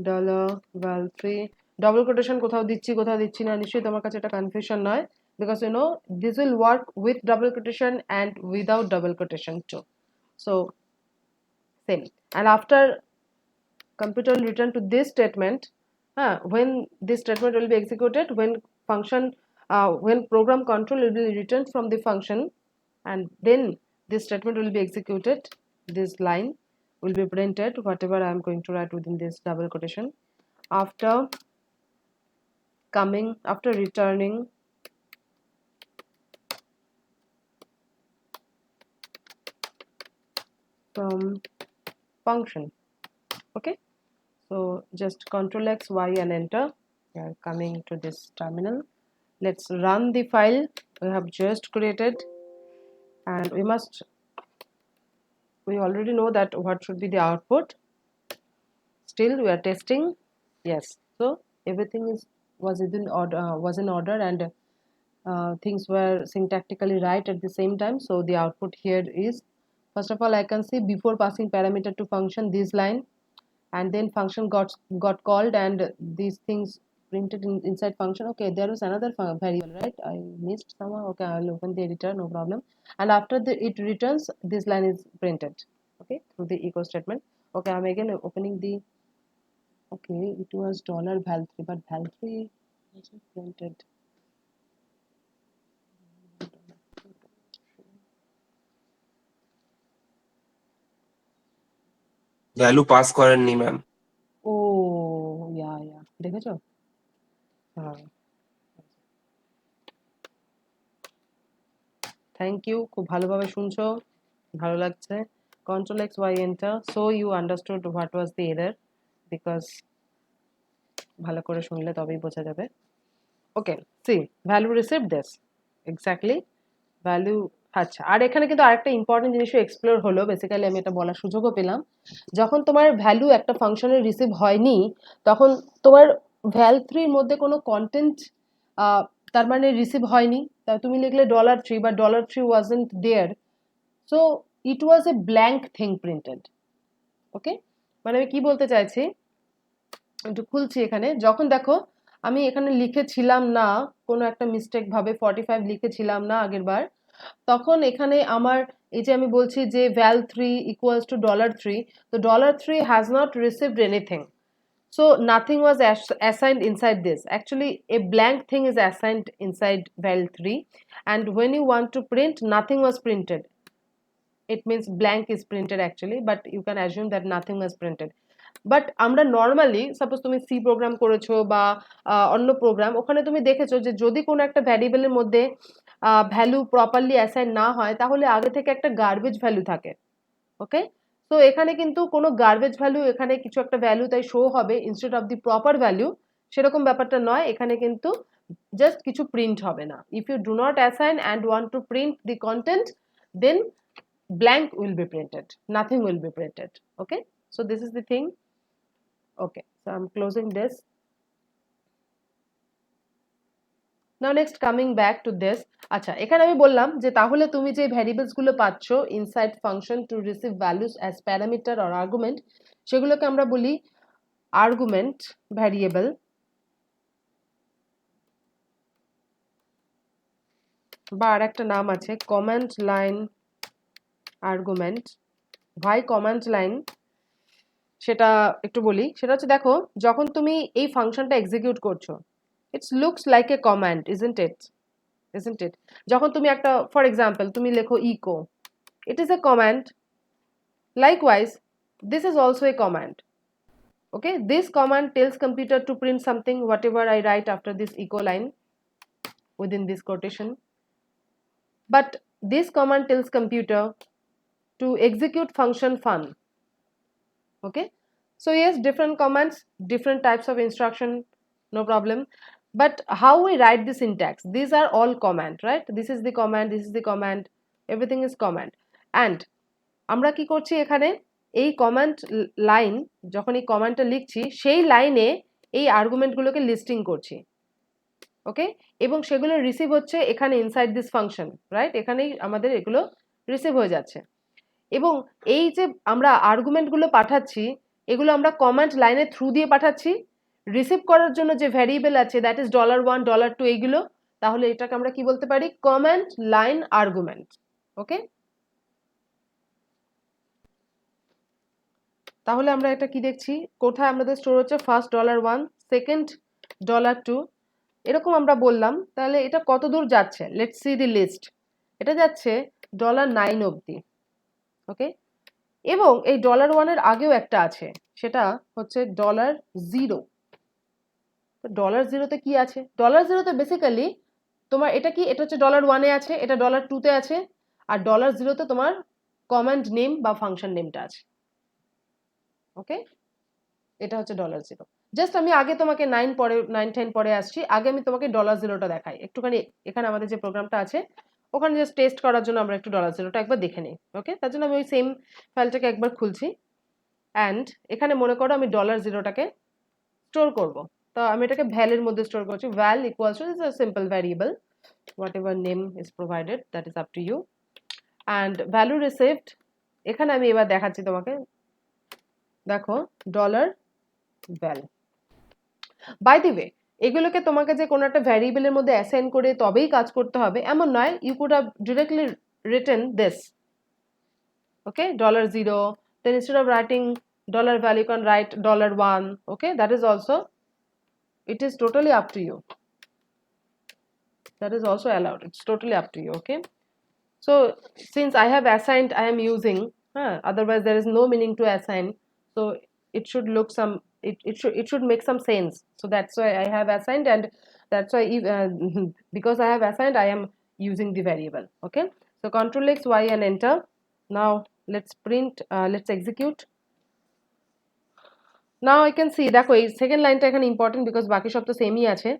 $val3, double quotation কোথাও দিচ্ছি না, নিশ্চয়ই তোমার কাছে এটা confusion নয়, because you know this will work with double quotation and without double quotation too. So same, and after computer will return to this statement, when this statement will be executed, when function when program control will be returned from the function, and then this statement will be executed, this line will be printed, whatever I am going to write within this double quotation, after returning from function. Okay, so just Ctrl X, Y and enter. We are coming to this terminal. Let's run the file we have just created, and we already know that what should be the output. Still we are testing. Yes, so everything was in order, and things were syntactically right at the same time. So the output here is, first of all, I can see before passing parameter to function, this line, and then function got called, and these things printed inside function. Okay, there was another variable, right? I missed somehow. Okay, I'll open the editor, no problem. And after it returns, this line is printed, okay, through the echo statement. Okay, I'm again opening the, okay, it was $val3, but val3 wasn't printed. Value pass করেননি ma'am. ও ইয়া দেখেছো? হ্যাঁ, thank you, খুব ভালোভাবে শুনছো, ভালো লাগছে। Ctrl X, Y enter, so you understood what was the error, because ভালো করে শুনলে তবেই বোঝা যাবে। Okay, see value received this, exactly value. আচ্ছা, আর এখানে কিন্তু আরেকটা ইম্পর্টেন্ট জিনিসও এক্সপ্লোর হলো, বেসিক্যালি আমি এটা বলার সুযোগও পেলাম। যখন তোমার ভ্যালু একটা ফাংশনে রিসিভ হয়নি, তখন তোমার val3 এর মধ্যে কোনো কন্টেন্ট তার মানে রিসিভ হয়নি, তা তুমি লিখলে $3, বা $3 wasn't there, so it was a blank thing printed. ওকে, মানে আমি কি বলতে চাইছি, একটু খুলছি এখানে। যখন দেখো আমি এখানে লিখেছিলাম না, কোনো একটা মিস্টেক ভাবে 45 লিখেছিলাম না আগের বার, তখন এখানে আমার এই যে আমি বলছি যে val3 equals to $3, তো $3 has not received anything, so nothing was assigned inside this. Actually a blank thing is assigned inside val3, and when you want to print, nothing was printed. It means blank is printed actually, but you can assume that nothing was printed. But আমরা normally, suppose তুমি C program করেছো বা অন্য programme, ওখানে তুমি দেখেছো যে যদি কোনো একটা ভ্যারিয়েবলের মধ্যে ভ্যালু প্রপারলি অ্যাসাইন না হয়, তাহলে আগে থেকে একটা গার্বেজ ভ্যালু থাকে। ওকে, তো এখানে কিন্তু কোনো গার্বেজ ভ্যালু, এখানে কিছু একটা ভ্যালু তাই শো হবে instead of the proper value, সেরকম ব্যাপারটা নয়। এখানে কিন্তু জাস্ট কিছু প্রিন্ট হবে না। If you do not assign and want to print the content, then blank will be printed, nothing will be printed. Okay, so this is the thing. Okay, so I'm closing this. Now next coming back to this. আচ্ছা, এখানে আমি বললাম যে তাহলে তুমি যে variables গুলো পাচ্ছ inside function to receive values as parameter or argument, সেগুলোকে আমরা বলি আর্গুমেন্ট ভ্যারিয়েবল, বা আর একটা নাম আছে কমান্ড লাইন আর্গুমেন্ট। ভাই কমান্ড লাইন, সেটা একটু বলি। সেটা হচ্ছে, দেখো যখন তুমি এই ফাংশনটা এক্সিকিউট করছো, it's looks like a command, isn't it? যখন তুমি একটা, ফর এক্সাম্পল তুমি লেখো echo, it is a command. Likewise, this is also a command. Okay, this command tells computer to print something, whatever I write after this echo line within this quotation. But this command tells computer to execute function fun. Okay, so yes, different commands, different types of instruction, no problem. but how we write the syntax, these are all command, right? This is the command, this is the command, everything is command. And আমরা কি করছি এখানে, এই command line যখন এই কমান্ডটা লিখছি সেই লাইনে এই আর্গুমেন্টগুলোকে লিস্টিং করছি, ওকে, এবং সেগুলো রিসিভ হচ্ছে এখানে ইনসাইড দিস ফাংশন, রাইট? এখানেই আমাদের এগুলো রিসিভ হয়ে যাচ্ছে। এবং এই যে আমরা আর্গুমেন্টগুলো পাঠাচ্ছি এগুলো আমরা কমান্ড লাইনের থ্রু দিয়ে পাঠাচ্ছি। রিসিভ করার জন্য যে ভ্যারিয়েবল আছে দ্যাট ইজ $1 $2 এইগুলো, তাহলে এটাকে আমরা কি বলতে পারি, কমান্ড লাইন আর্গুমেন্ট, ওকে। তাহলে আমরা এটা কি দেখছি, কোথায় আমাদের স্টোর হচ্ছে, ফার্স্ট $1, সেকেন্ড $2, এরকম আমরা বললাম। তাহলে এটা কত দূর যাচ্ছে, লেটস সি দি লিস্ট। এটা যাচ্ছে $9 অবধি, ওকে। এবং এই $1 এর আগেও একটা আছে, সেটা হচ্ছে $0। $0 তে কি আছে, $0 তে বেসিক্যালি তোমার এটা কি, এটা হচ্ছে $1 এ আছে, এটা $2 তে আছে, আর $0 তে তোমার কমান্ড নেম বা ফাংশন নেমটা আছে, ওকে। এটা হচ্ছে $0। জাস্ট আমি আগে তোমাকে 9 10 পরে আসছি, আগে আমি তোমাকে $0টা দেখাই একটুখানি। এখানে আমাদের যে প্রোগ্রামটা আছে ওখানে জাস্ট টেস্ট করার জন্য আমরা একটু $0টা একবার দেখে নিই, ওকে। তার জন্য আমি ওই সেম ফাইলটাকে একবার খুলছি। অ্যান্ড এখানে মনে করো আমি $0টাকে স্টোর করব, তো আমি এটাকে ভ্যালের মধ্যে স্টোর করছি। Val equals to is a simple variable, whatever name is provided that is up to you, and value received এখানে আমি এবার দেখাচ্ছি তোমাকে, দেখো $val। বাই দি ওয়ে, এগুলোকে তোমাকে যে কোনো একটা ভ্যারিয়েবলের মধ্যে অ্যাসাইন করে তবেই কাজ করতে হবে এমন নয়। You could have directly written this, okay, $0, then instead of writing $val you can write $1, okay, that is also, it is totally up to you, that is also allowed, it's totally up to you, okay. So since I have assigned, I am using, otherwise there is no meaning to assign, so it should look some, it should make some sense, so that's why I have assigned, and that's why because I have assigned I am using the variable, okay. So Control X Y and enter. Now let's print, let's execute. Now I can see, দেখো এই second লাইনটা এখানে important because বাকি সব তো সেমই আছে।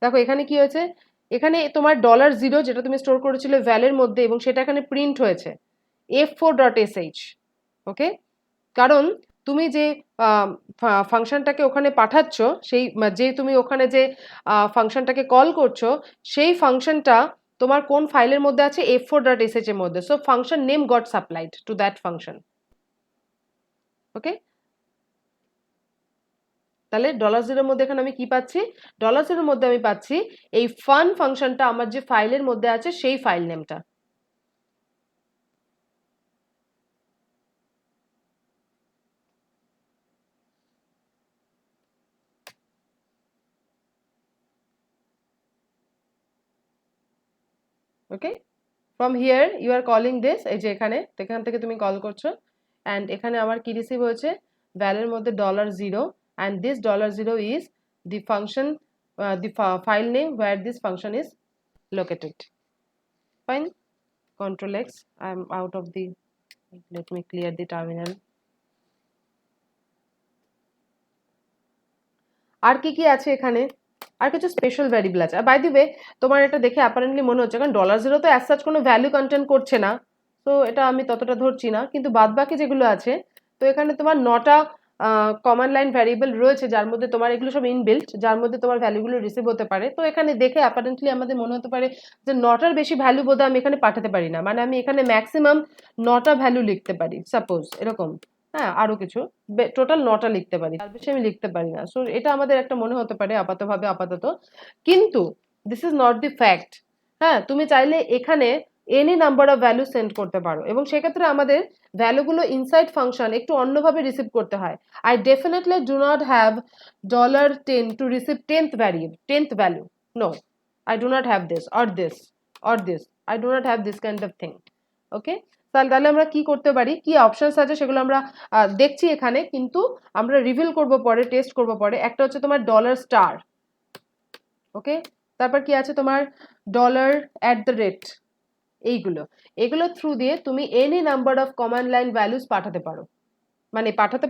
দেখো এখানে কি হয়েছে, এখানে তোমার $0 যেটা তুমি স্টোর করেছিলে ভ্যালের মধ্যে এবং সেটা এখানে প্রিন্ট হয়েছে f4.sh, ওকে। কারণ তুমি যে ফাংশনটাকে ওখানে পাঠাচ্ছ, সেই যে তুমি ওখানে যে ফাংশনটাকে কল করছো সেই ফাংশনটা তোমার কোন ফাইলের মধ্যে আছে, f4.sh এর মধ্যে। So function name got supplied to that function, okay. তাহলে $0 মধ্যে এখানে আমি কি পাচ্ছি, $0 মধ্যে আমি পাচ্ছি এই ফান ফাংশনটা আমার যে ফাইলের মধ্যে আছে সেই ফাইল নেমটা, okay. From here you are calling this, এই যে এখান থেকে তুমি কল করছো, অ্যান্ড এখানে আমার কি রিসিভ হয়েছে, ভ্যালের মধ্যে $0, and this $0 is the function, the file name where this function is located. Fine. Control X, I am out of the, let me clear the terminal. আর কি কি আছে এখানে, আর কিছু স্পেশাল ভ্যারিয়েবল আছে। আর বাই দি ওয়ে তোমার এটা দেখে apparently মনে হচ্ছে কারণ $0 তো অ্যাজ সাচ কোনো ভ্যালু কন্টেন্ট করছে না, তো এটা আমি ততটা ধরছি না, কিন্তু বাদ বাকি যেগুলো আছে, তো এখানে তোমার 9টা কমান্ড লাইন ভ্যারিয়েবল রয়েছে যার মধ্যে তোমার এগুলো সব ইনবিল্ট, যার মধ্যে তোমার ভ্যালুগুলো রিসিভ হতে পারে। তো এখানে দেখে অ্যাপারেন্টলি আমাদের মনে হতে পারে যে 9টার বেশি ভ্যালু বোধহয় আমি এখানে পাঠাতে পারি না, মানে আমি এখানে ম্যাক্সিমাম 9টা ভ্যালু লিখতে পারি সাপোজ এরকম, হ্যাঁ, আরো কিছু টোটাল 9টা লিখতে পারি, তার বেশি আমি লিখতে পারি না। সো এটা আমাদের একটা মনে হতে পারে আপাতত, কিন্তু this is not the fact. হ্যাঁ, তুমি চাইলে এখানে any number of value send করতে পারো, এবং সেক্ষেত্রে আমাদের ভ্যালুগুলো ইনসাইড ফাংশন একটু অন্যভাবে রিসিভ করতে হয়। I definitely do not have $10 to receive 10th value, no, I do not have this or this or this, I do not have this kind of thing, okay. তাহলে আমরা কি করতে পারি, কি অপশনস আছে সেগুলো আমরা দেখছি এখানে, কিন্তু আমরা রিভিল করব পরে, টেস্ট করব পরে। একটা হচ্ছে তোমার $, ওকে। তারপর কি আছে তোমার $@, এগুলো থ্রু দিয়ে তুমি any number of command line values পাঠাতে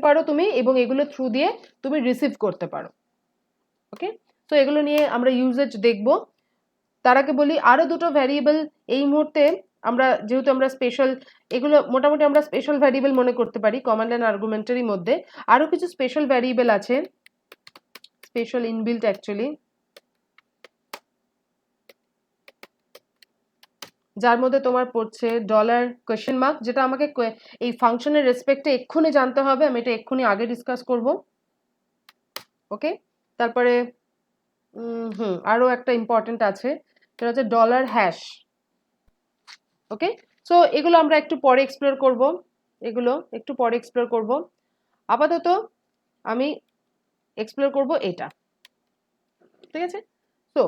পারো তুমি, এবং এগুলো থ্রু দিয়ে তুমি রিসিভ করতে পারো, ওকে। সো এগুলো নিয়ে আমরা ইউজেজ দেখব। তার আগে বলি আরো দুটো ভ্যারিয়েবল এই মুহূর্তে আমরা যেহেতু আমরা স্পেশাল এগুলো মোটামুটি আমরা স্পেশাল ভ্যারিয়েবল মনে করতে পারি কমান্ড অ্যান্ড আর্গুমেন্টেরই মধ্যে। আরো কিছু স্পেশাল ভ্যারিয়েবল আছে, স্পেশাল ইনবিল্ট অ্যাকচুয়ালি, যার মধ্যে তোমার পড়ছে ডলার কোয়েশ্চেন মার্ক, যেটা আমাকে এই ফাংশনের রেসপেক্টে এক্ষুনি জানতে হবে, আমি এটা এক্ষুনি আগে ডিসকাস করব। ওকে, তারপরে আরো একটা ইম্পর্টেন্ট আছে, সেটা হচ্ছে ডলার হ্যাশ। ওকে, সো এগুলো আমরা একটু পরে এক্সপ্লোর করব, এগুলো একটু পরে এক্সপ্লোর করব। আপাতত আমি এক্সপ্লোর করব এটা, ঠিক আছে? সো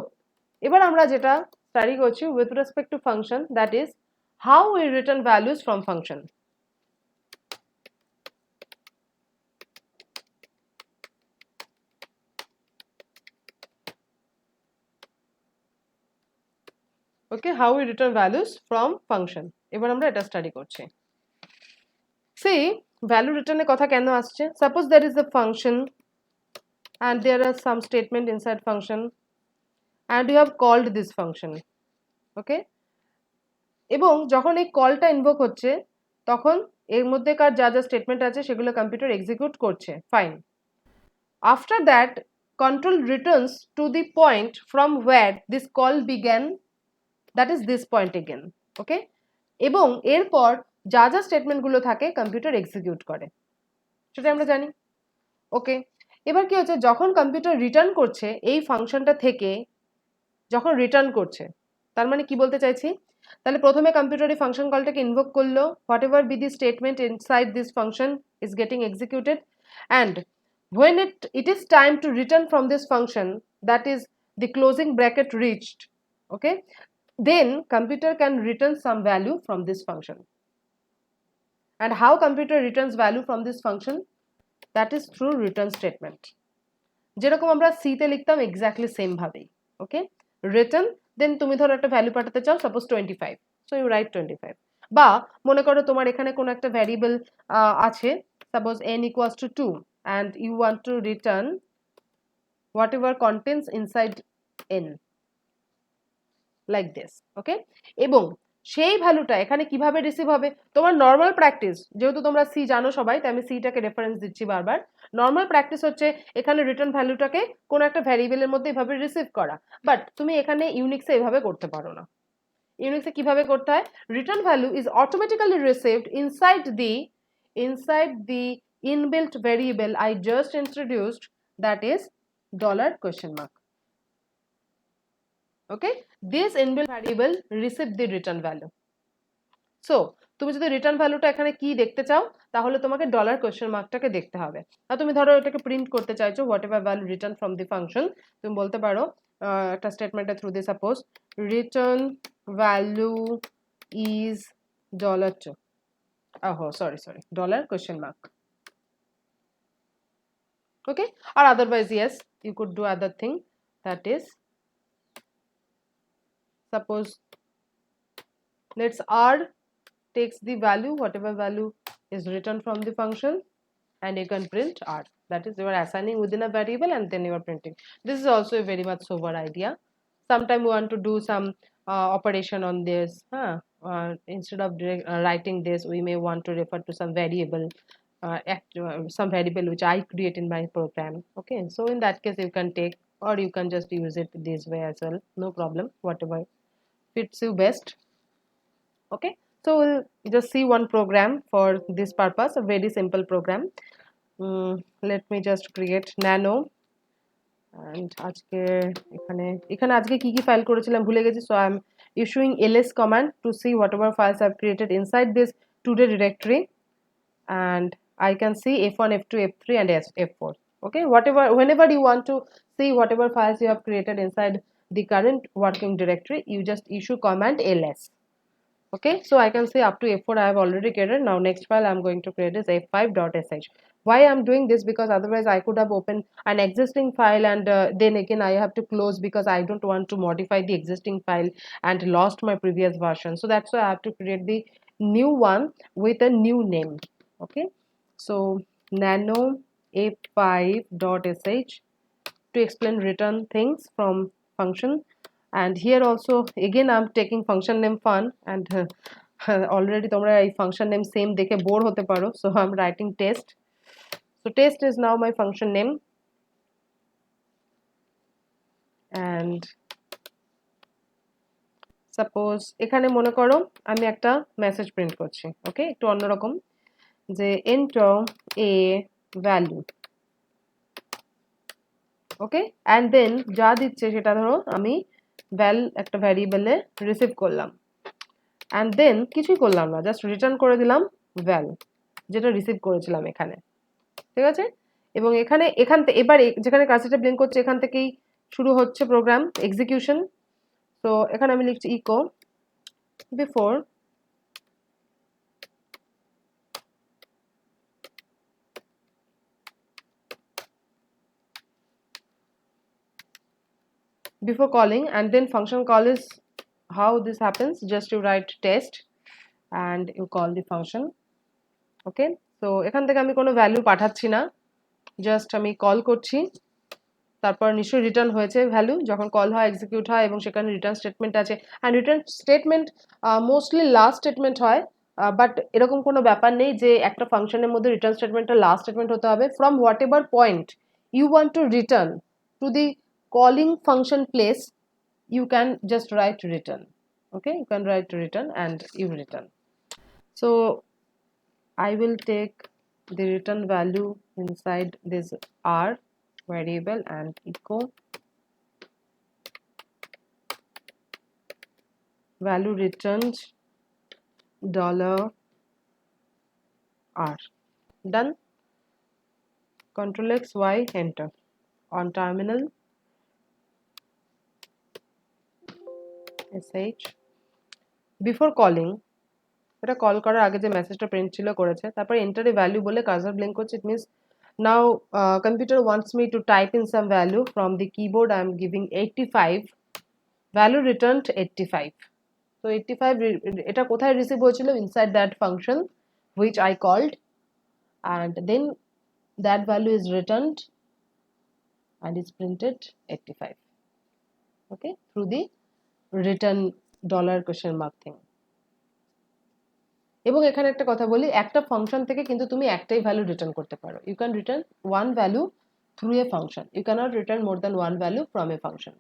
এবার আমরা যেটা স্টাডি করছি with respect to function, that is how we return values from function. Okay, how we return values from function, এবার আমরা এটা স্টাডি করছি। সি ভ্যালু রিটার্নের কথা কেন আসছে? Suppose there is a function and there are some statement inside function and you have called this function. Okay, এবং যখন এই কলটা ইনভোক হচ্ছে তখন এর মধ্যেকার যা যা স্টেটমেন্ট আছে সেগুলো কম্পিউটার এক্সিকিউট করছে, fine. After that control returns to the point from where this call began, that is this point again. Okay, এবং এরপর যা যা স্টেটমেন্টগুলো থাকে কম্পিউটার এক্সিকিউট করে, সেটা আমরা জানি। ওকে, এবার কি হচ্ছে, যখন কম্পিউটার রিটার্ন করছে এই ফাংশনটা থেকে, যখন রিটার্ন করছে তার মানে কি বলতে চাইছি, তাহলে প্রথমে কম্পিউটার এই ফাংশন কলটাকে ইনভোক করলো, what ever be the statement inside this function is getting executed, and when it is time to return from this function, that is the closing bracket reached, okay, then computer can return some value from this function. And how computer returns value from this function? That is through return statement, যেরকম আমরা C তে লিখতাম exactly same ভাবেই। ওকে, return, দেন তুমি ধরো একটা value পাঠাতে চাও, সাপোজ 25, সো ইউ রাইট 25। বা মনে করো তোমার এখানে কোনো একটা ভ্যারিয়েবল আছে, suppose n equals to 2 and you want to return whatever contains inside n, like this. ওকে, এবং সেই ভ্যালুটা এখানে কিভাবে রিসিভ হবে, তোমার নর্মাল প্র্যাকটিস, যেহেতু তোমরা সি জানো সবাই তাই আমি সিটাকে রেফারেন্স দিচ্ছি বারবার, নর্মাল প্র্যাকটিস হচ্ছে এখানে রিটার্ন ভ্যালুটাকে কোনো একটা ভ্যারিয়েবলের মধ্যে এভাবে রিসিভ করা, বাট তুমি এখানে ইউনিক্সে এভাবে করতে পারো না। ইউনিক্সে কিভাবে করতে হয়, return value is automatically received inside the inbuilt variable I just introduced, that is dollar question mark. Okay, this inbuilt variable receive the return value. So তুমি যদি রিটার্ন ভ্যালুটা এখানে কি দেখতে চাও তাহলে তোমাকে ডলার কোয়েশ্চেন মার্কটাকে দেখতে হবে। আর তুমি ধরো এটাকে প্রিন্ট করতে চাইছো whatever value return from the function, তুমি বলতে পারো একটা স্টেটমেন্টের থ্রু দিয়ে, suppose return value is $2, dollar question mark. Okay, আর otherwise yes you could do other thing, that is suppose let's r takes the value, whatever value is written from the function, and you can print r, that is you are assigning within a variable and then you are printing. This is also a very much sober idea. Sometime we want to do some operation on this, instead of writing this we may want to refer to some variable, some variable which I create in my program. Okay, so in that case you can take, or you can just use it this way as well, no problem, whatever fits you best. Okay, so we'll just see one program for this purpose, a very simple program. Let me just create nano, and আজকে এখানে আজকে কি কি file করেছিলাম ভুলে গেছি, so I am issuing ls command to see whatever files I have created inside this today directory, and I can see f1 f2 f3 and f4. Okay, whenever you want to see whatever files you have created inside the current working directory, you just issue command ls. Okay, so I can see up to f4 I have already created. Now next file I'm going to create is f5.sh. Why I'm doing this, because otherwise I could have opened an existing file and then again I have to close, because I don't want to modify the existing file and lost my previous version. So that's why I have to create the new one with a new name. Okay, so nano f5.sh, to explain return things from function. And here also again I'm taking function name fun, and already তোমরা এই function name same দেখে bore হতে পারো, so I'm writing test. So test is now my function name, and suppose এখানে মনে করো আমি একটা মেসেজ প্রিন্ট করছি, ওকে, একটু অন্যরকম, যে enter a value, okay, and then যা দিচ্ছে সেটা ধরো আমি val একটা ভ্যারিয়েবলে রিসিভ করলাম, and then কিছুই করলাম না, জাস্ট রিটার্ন করে দিলাম val যেটা রিসিভ করেছিলাম এখানে, ঠিক আছে। এবং এবার যেখানে কাজটা ব্লিঙ্ক করছে এখান থেকেই শুরু হচ্ছে প্রোগ্রাম এক্সিকিউশন। তো এখানে আমি লিখছি eco before calling, and then function call is how this happens, just you write test and you call the function, okay। তো এখান থেকে আমি কোনো ভ্যালু পাঠাচ্ছি না, জাস্ট আমি কল করছি, তারপর নিশ্চয়ই রিটার্ন হয়েছে ভ্যালু, যখন কল হয় এক্সিকিউট হয় এবং সেখানে রিটার্ন স্টেটমেন্ট আছে, and return statement mostly last statement হয়, বাট এরকম কোনো ব্যাপার নেই যে একটা ফাংশনের মধ্যে রিটার্ন স্টেটমেন্টটা লাস্ট স্টেটমেন্ট হতে হবে। From whatever point you want to return to the calling function place, you can just write return, okay, you can write return and you return. So I will take the return value inside this r variable and echo value returned $r. Done. Control X Y enter on terminal, sh before calling, এটা call করার আগে যে মেসেজটা print ছিল করেছে, তারপর enter a value বলে cursor blink করছে, it means now computer wants me two type in some value from the keyboard, I am giving 85, value returned 85। তো 85 এটা কোথায় রিসিভ হয়েছিল, inside that function which I called, and then that value is returned and is printed 85, okay, through the return $? thing. এবং এখানে একটা কথা বলি, একটা ফাংশন থেকে কিন্তু তুমি একটাই ভ্যালু রিটার্ন করতে পারো, you can return one value through a function, you cannot return more than one value from a function,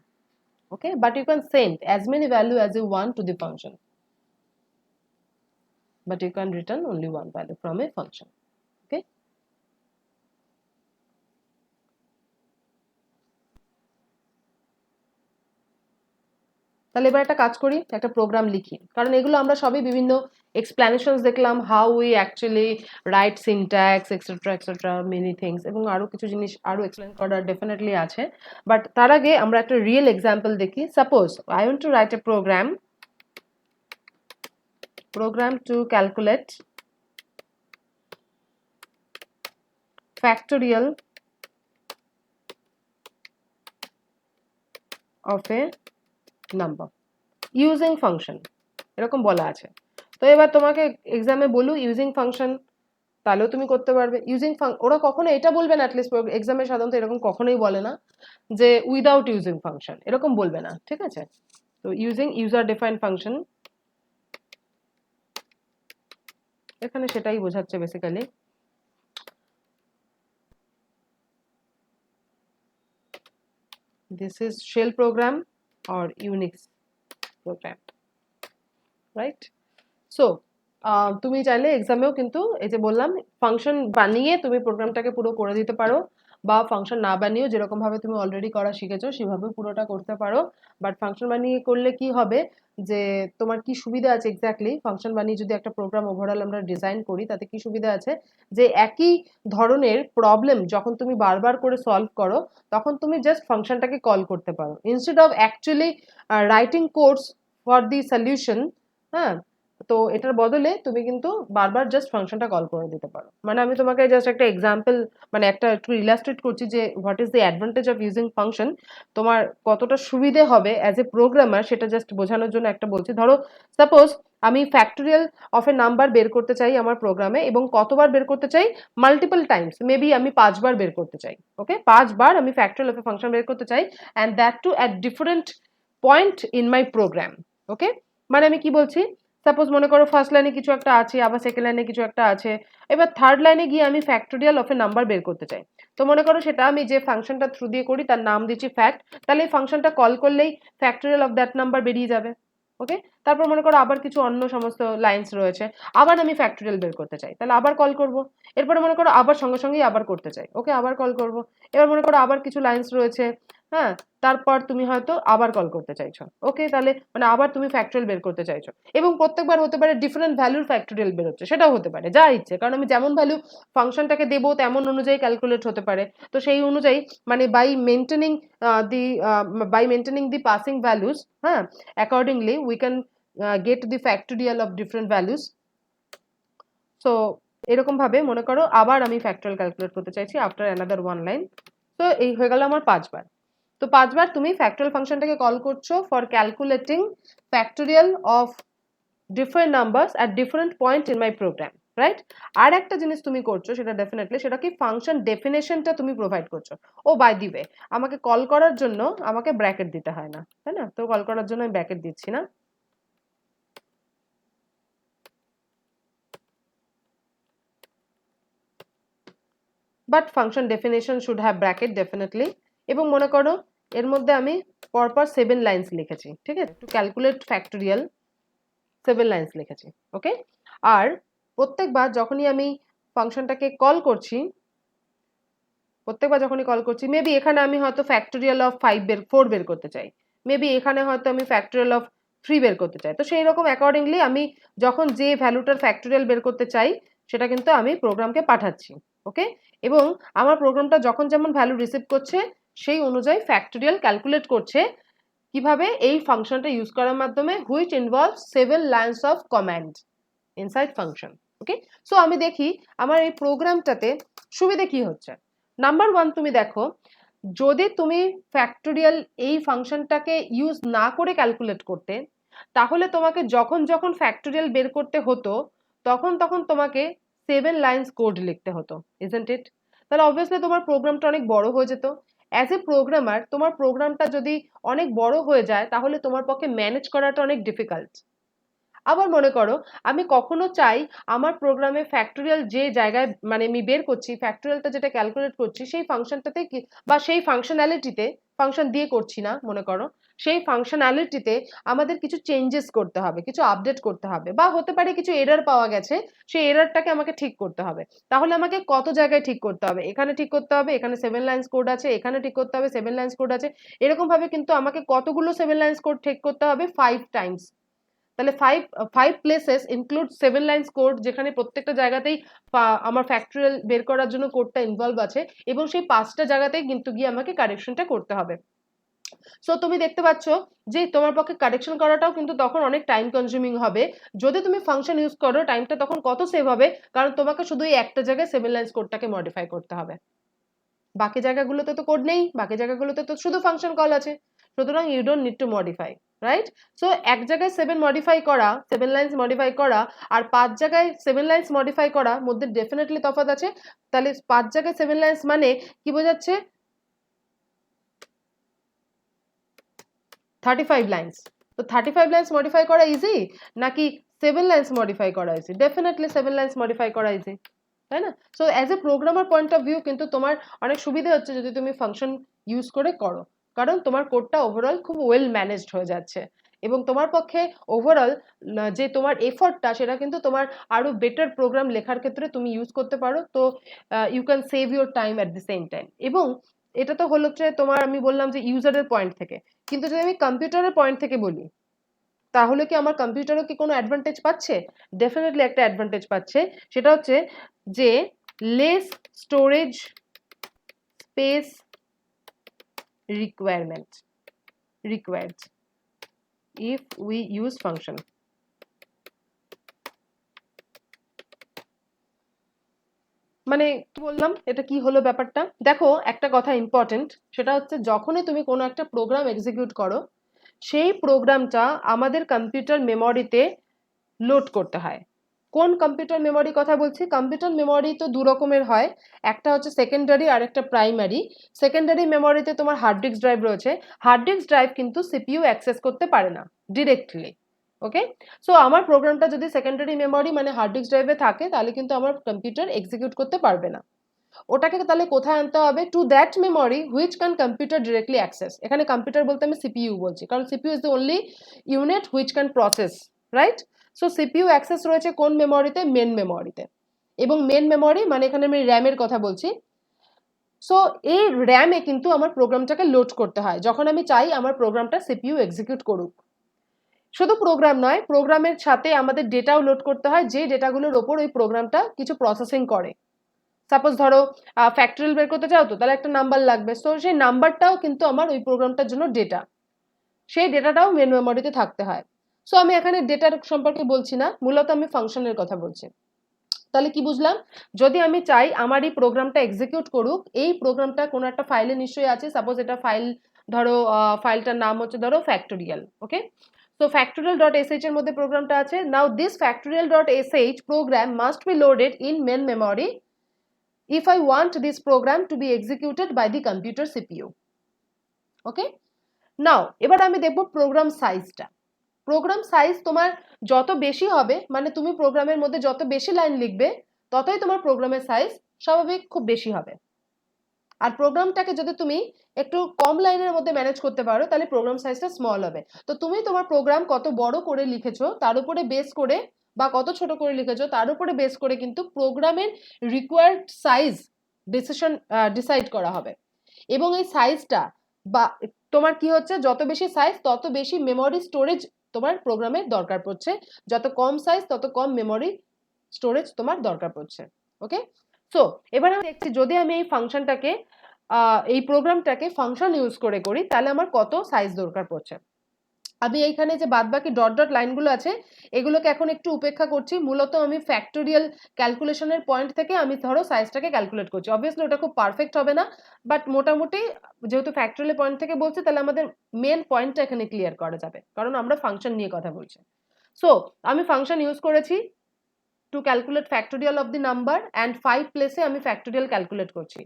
okay, but you can send as many value as you want to the function, but you can return only one value from a function, okay। তাহলে এবার একটা কাজ করি, একটা programme লিখি, কারণ এগুলো আমরা সবই বিভিন্ন এক্সপ্লেনেশনস দেখলাম, how we actually right syntax etcetera etcetera many things, এবং আরও কিছু জিনিস আরও এক্সপ্লেন করার ডেফিনেটলি আছে, বাট তার আগে আমরা একটা রিয়েল এক্সাম্পল দেখি। Suppose I want to write a program to calculate factorial of a number using function, এরকম বলা আছে। তো এবার তোমাকে এক্সামে বলু ইউজিং ফাংশন, তাহলেও তুমি করতে পারবে ইউজিং ওরা কখনো এটা বলবে না, অ্যাটলিস্ট এক্সামে সাধারণত এরকম কখনোই বলে না যে উইদাউট ইউজিং ফাংশন, এরকম বলবে না, ঠিক আছে। তো ইউজিং ইউজার ডিফাইন্ড ফাংশন, এখানে সেটাই বোঝাচ্ছে basically. This is shell program or Unix program, right? So তুমি চাইলে এক্সামেও কিন্তু এই যে বললাম ফাংশন বানিয়ে তুমি প্রোগ্রামটাকে পুরো করে দিতে পারো, বা ফাংশন না বানিয়েও যেরকম ভাবে তুমি অলরেডি করা শিখেছো সেভাবে পুরোটা করতে পারো। বাট ফাংশন বানিয়ে করলে কি হবে, যে তোমার কি সুবিধা আছে এক্স্যাক্টলি, ফাংশন বানিয়ে যদি একটা প্রোগ্রাম ওভারঅল আমরা ডিজাইন করি তাতে কি সুবিধা আছে, যে একই ধরনের প্রবলেম যখন তুমি বারবার করে সলভ করো তখন তুমি জাস্ট ফাংশনটাকে কল করতে পারো, instead of actually writing codes for the solution. হ্যাঁ, তো এটার বদলে তুমি কিন্তু বারবার জাস্ট ফাংশনটা কল করে দিতে পারো। মানে আমি তোমাকে জাস্ট একটা এক্সাম্পল, মানে একটা একটু ইলাস্ট্রেট করছি যে what is the advantage of using function, তোমার কতটা সুবিধে হবে অ্যাজ এ প্রোগ্রামার সেটা জাস্ট বোঝানোর জন্য একটা বলছি। ধরো সাপোজ আমি ফ্যাক্টোরিয়াল অফ এ নাম্বার বের করতে চাই আমার প্রোগ্রামে, এবং কতবার বের করতে চাই, মাল্টিপল টাইমস, মেবি আমি 5 বার বের করতে চাই। ওকে, 5 বার আমি ফ্যাক্টোরিয়াল অফ এ ফাংশন বের করতে চাই, and that too at different point in my program. Okay, মানে আমি কি বলছি, সাপোজ মনে করো ফার্স্ট লাইনে কিছু একটা আছে, আবার সেকেন্ড লাইনে কিছু একটা আছে, এবার থার্ড লাইনে গিয়ে আমি ফ্যাক্টোরিয়াল অফ এ নাম্বার বের করতে চাই। তো মনে করো সেটা আমি যে ফাংশনটা থ্রু দিয়ে করি তার নাম দিচ্ছি ফ্যাক্ট, তাহলে এই ফাংশনটা কল করলেই ফ্যাক্টোরিয়াল অফ দ্যাট নাম্বার বেরিয়ে যাবে। ওকে, তারপর মনে করো আবার কিছু অন্য সমস্ত লাইন্স রয়েছে, আবার আমি ফ্যাক্টোরিয়াল বের করতে চাই, তাহলে আবার কল করব। এরপরে মনে করো আবার সঙ্গে সঙ্গেই আবার করতে চাই, ওকে, আবার কল করব। এবার মনে করো আবার কিছু লাইন্স রয়েছে, হ্যাঁ, তারপর তুমি হয়তো আবার কল করতে চাইছো, ওকে, তাহলে মানে আবার তুমি ফ্যাক্টোরিয়াল বের করতে চাইছো, এবং প্রত্যেকবার হতে পারে ডিফারেন্ট ভ্যালুর ফ্যাক্টোরিয়াল বেরোচ্ছে, সেটাও হতে পারে, যা ইচ্ছে, কারণ আমি যেমন ভ্যালু ফাংশনটাকে দেবো তেমন অনুযায়ী ক্যালকুলেট হতে পারে। তো সেই অনুযায়ী মানে by maintaining the passing values, হ্যাঁ, accordingly we can get the factorial of different values. So এরকম ভাবে মনে করো আবার আমি ফ্যাক্টোরিয়াল ক্যালকুলেট করতে চাইছি আফটার অ্যানাদার ওয়ান লাইন। তো এই হয়ে গেল আমার 5 বার। তো 5 বার তুমি ফ্যাক্টোরিয়াল ফাংশনটাকে কল করছো for calculating factorial of different numbers at different point in my program, right? আর একটা জিনিস তুমি করছো, সেটা ডেফিনেটলি, সেটা কি, ফাংশন ডেফিনেশনটা তুমি প্রোভাইড করছো। ও বাই দি ওয়ে, আমাকে কল করার জন্য আমাকে ব্র্যাকেট দিতে হয় না, তাই না? তো কল করার জন্য আমি ব্র্যাকেট দিচ্ছি না। But function definition should have bracket definitely. এবং মনে করো এর মধ্যে আমি পরপর 7 লাইন্স লিখেছি, ঠিক আছে, টু ক্যালকুলেট ফ্যাক্টোরিয়াল 7 লাইন্স লিখেছি, ওকে। আর প্রত্যেকবার যখনই আমি ফাংশনটাকে কল করছি, মেবি এখানে আমি হয়তো ফ্যাক্টোরিয়াল অফ 4 বের করতে চাই, মেবি এখানে হয়তো আমি ফ্যাক্টোরিয়াল অফ 3 বের করতে চাই। তো সেই রকম অ্যাকর্ডিংলি আমি যখন যে ভ্যালুটার ফ্যাক্টোরিয়াল বের করতে চাই সেটা কিন্তু আমি প্রোগ্রামকে পাঠাচ্ছি, ওকে। এবং আমার প্রোগ্রামটা যখন যেমন ভ্যালু রিসিভ করছে সেই অনুযায়ী ফ্যাক্টোরিয়াল ক্যালকুলেট করছে, কিভাবে, এই ফাংশনটা ইউজ করার মাধ্যমে, which involves 7 lines of command inside function, okay. So আমি দেখি আমার এই প্রোগ্রামটাতে সুবিধে কি হচ্ছে। নাম্বার 1, তুমি দেখো, যদি তুমি ফ্যাক্টোরিয়াল এই ফাংশনটাকে ইউজ না করে ক্যালকুলেট করতে, তাহলে তোমাকে যখন যখন ফ্যাক্টোরিয়াল বের করতে হতো তখন তখন তোমাকে 7 লাইন্স কোড লিখতে হতো, ইজন্ট ইট? তাহলে অবভিয়াসলি তোমার প্রোগ্রামটা অনেক বড় হয়ে যেত। অ্যাজ এ প্রোগ্রামার তোমার প্রোগ্রামটা যদি অনেক বড় হয়ে যায় তাহলে তোমার পক্ষে ম্যানেজ করাটা অনেক ডিফিকাল্ট। আবার মনে করো আমি কখনো চাই আমার প্রোগ্রামে ফ্যাক্টোরিয়াল যে জায়গায় মানে আমি বের করছি, ফ্যাক্টোরিয়ালটা যেটা ক্যালকুলেট করছি সেই ফাংশনটাতে বা সেই ফাংশনালিটিতে, ফাংশন দিয়ে করছি না মনে করো, সেই ফাংশনালিটিতে আমাদের কিছু চেঞ্জেস করতে হবে, কিছু আপডেট করতে হবে, বা হতে পারে কিছু এরর পাওয়া গেছে, সেই এররটাকে আমাকে ঠিক করতে হবে। তাহলে আমাকে কত জায়গায় ঠিক করতে হবে, এখানে ঠিক করতে হবে, এখানে 7 লাইন্স কোড আছে, এখানে ঠিক করতে হবে 7 লাইন্স কোড আছে, এরকম ভাবে কিন্তু আমাকে কতগুলো 7 লাইন্স কোড ঠিক করতে হবে, 5 টাইমস। তাহলে five places include 7 lines code, যেখানে প্রত্যেকটা জায়গাতেই আমার ফ্যাক্টোরিয়াল বের করার জন্য কোডটা ইনভলভ আছে, এবং সেই 5টা জায়গাতেই কিন্তু গিয়ে আমাকে কারেকশনটা করতে হবে। সো তুমি দেখতে পাচ্ছ যে তোমার পক্ষে কারেকশন করাটাও কিন্তু তখন অনেক টাইম কনজিউমিং হবে। যদি তুমি ফাংশন ইউজ করো টাইমটা তখন কত সেভ হবে, কারণ তোমাকে শুধু এই একটা জায়গায় 7 লাইন্স কোডটাকে মডিফাই করতে হবে, বাকি জায়গাগুলোতে তো কোড নেই, বাকি জায়গাগুলোতে তো শুধু ফাংশন কল আছে, সুতরাং you don't need to modify, right? So এক জায়গায় 7 লাইন্স মডিফাই করা আর 5 জায়গায় 7 লাইন্স মডিফাই করা মধ্যে ডেফিনেটলি তফাৎ আছে। তাহলে 5 জায়গায় 7 লাইন্স মানে কি বোঝাচ্ছে, 35 লাইন্স। তো 35 লাইন্স মডিফাই করা ইজি নাকি 7 লাইন্স মডিফাই করা ইজি? ডেফিনেটলি 7 লাইন্স মডিফাই করা ইজি, তাই না? So as a programmer point of view কিন্তু তোমার অনেক সুবিধা হচ্ছে যদি তুমি ফাংশন ইউজ করে করো, কারণ তোমার কোডটা ওভারঅল খুব ওয়েল ম্যানেজড হয়ে যাচ্ছে, এবং তোমার পক্ষে ওভারঅল যে তোমার এফর্টটা সেটা কিন্তু তোমার আরো বেটার প্রোগ্রাম লেখার ক্ষেত্রে তুমি ইউজ করতে পারো। তো you can save your time at the same time. এবং এটা তো হলো যে তোমার, আমি বললাম যে ইউজারের পয়েন্ট থেকে, কিন্তু যদি আমি কম্পিউটারের পয়েন্ট থেকে বলি, তাহলে কি আমার কম্পিউটারও কি কোনো অ্যাডভান্টেজ পাচ্ছে? ডেফিনেটলি একটা অ্যাডভান্টেজ পাচ্ছে, সেটা হচ্ছে যে less storage space required if we use function. মানে কি বললাম, এটা কি হলো ব্যাপারটা? দেখো, একটা কথা ইম্পর্টেন্ট, সেটা হচ্ছে যখনই তুমি কোনো একটা প্রোগ্রাম এক্সিকিউট করো, সেই প্রোগ্রামটা আমাদের কম্পিউটার মেমোরিতে লোড করতে হয়। কোন কম্পিউটার মেমোরি কথা বলছি? কম্পিউটার মেমোরি তো দু রকমের হয়, একটা হচ্ছে সেকেন্ডারি আর একটা প্রাইমারি। সেকেন্ডারি মেমোরিতে তোমার হার্ড ডিস্ক ড্রাইভ রয়েছে। হার্ড ডিস্ক ড্রাইভ কিন্তু সিপিইউ অ্যাক্সেস করতে পারে না ডিরেক্টলি। ওকে, সো আমার প্রোগ্রামটা যদি সেকেন্ডারি মেমোরি মানে হার্ড ডিস্ক ড্রাইভে থাকে, তাহলে কিন্তু আমার কম্পিউটার এক্সিকিউট করতে পারবে না। ওটাকে তাহলে কোথায় আনতে হবে? To that memory which can computer directly access. এখানে কম্পিউটার বলতে আমি সিপিইউ বলছি, কারণ CPU is the only unit which can process, right? So CPU access রয়েছে কোন মেমোরিতে? মেন মেমোরিতে। এবং মেন মেমোরি মানে এখানে আমি র্যামের কথা বলছি। সো এই র্যামে কিন্তু আমার প্রোগ্রামটাকে লোড করতে হয় যখন আমি চাই আমার প্রোগ্রামটা সিপিইউ এক্সিকিউট করুক। শুধু প্রোগ্রাম নয়, প্রোগ্রামের সাথে আমাদের ডেটাও লোড করতে হয়, যে ডেটাগুলোর ওপর ওই প্রোগ্রামটা কিছু প্রসেসিং করে। সাপোজ ধরো ফ্যাক্টরিয়াল বের করতে চাও, তো তাহলে একটা নাম্বার লাগবে, সো সেই নাম্বারটাও কিন্তু আমার ওই প্রোগ্রামটার জন্য ডেটা, সেই ডেটাটাও মেন মেমোরিতে থাকতে হয়। সো আমি এখানে ডেটার সম্পর্কে বলছি না, মূলত আমি ফাংশনের কথা বলছি। তাহলে কি বুঝলাম? যদি আমি চাই আমার এই প্রোগ্রামটা এক্সিকিউট করুক, এই প্রোগ্রামটা কোনো একটা ফাইলে নিশ্চয়ই আছে। সাপোজ এটা ফাইল, ধরো ফাইলটার নাম হচ্ছে ধরো ফ্যাক্টোরিয়াল। ওকে, তো ফ্যাক্টোরিয়াল ডট এস এর মধ্যে প্রোগ্রামটা আছে। Now this factorial dot S program must be loaded in main memory if I want this program to be executed by the computer CPU. Okay, now এবার আমি দেখব প্রোগ্রাম সাইজটা। Programme size তোমার যত বেশি হবে, মানে তুমি প্রোগ্রামের মধ্যে যত বেশি লাইন লিখবে, ততই তোমার প্রোগ্রামের সাইজ স্বাভাবিক খুব বেশি হবে। আর প্রোগ্রামটাকে যদি তুমি একটু কম লাইনের মধ্যে ম্যানেজ করতে পারো, তাহলে প্রোগ্রাম সাইজটা স্মল হবে। তো তুমি তোমার প্রোগ্রাম কত বড় করে লিখেছো তার উপরে বেস করে, বা কত ছোট করে লিখেছো তার উপরে বেস করে কিন্তু প্রোগ্রামের রিকোয়ার্ড সাইজ ডিসাইড করা হবে। এবং এই সাইজটা বা তোমার কি হচ্ছে, যত বেশি সাইজ তত বেশি মেমোরি স্টোরেজ তোমার প্রোগ্রামের দরকার পড়ছে, যত কম সাইজ তত কম মেমোরি স্টোরেজ তোমার দরকার পড়ছে। ওকে, সো এবার আমি দেখছি যদি আমি এই ফাংশনটাকে এই প্রোগ্রামটাকে ফাংশন ইউজ করে করি, তাহলে আমার কত সাইজ দরকার পড়ছে। আমি এইখানে যে বাদবাকি ডট ডট লাইনগুলো আছে, এগুলোকে এখন একটু উপেক্ষা করছি। মূলত আমি ফ্যাক্টোরিয়াল ক্যালকুলেশনের পয়েন্ট থেকে আমি ধরো সাইজটাকে ক্যালকুলেট করছি। অবভিয়াসলি ওটা খুব পারফেক্ট হবে না, বাট মোটামুটি যেহেতু ফ্যাক্টোরিয়াল পয়েন্ট থেকে বলছি, তাহলে আমাদের মেন পয়েন্টটা এখানে ক্লিয়ার করা যাবে, কারণ আমরা ফাংশন নিয়ে কথা বলছি। সো আমি ফাংশন ইউজ করেছি two calculate factorial of the number, and 5 প্লেসে আমি ফ্যাক্টোরিয়াল ক্যালকুলেট করছি।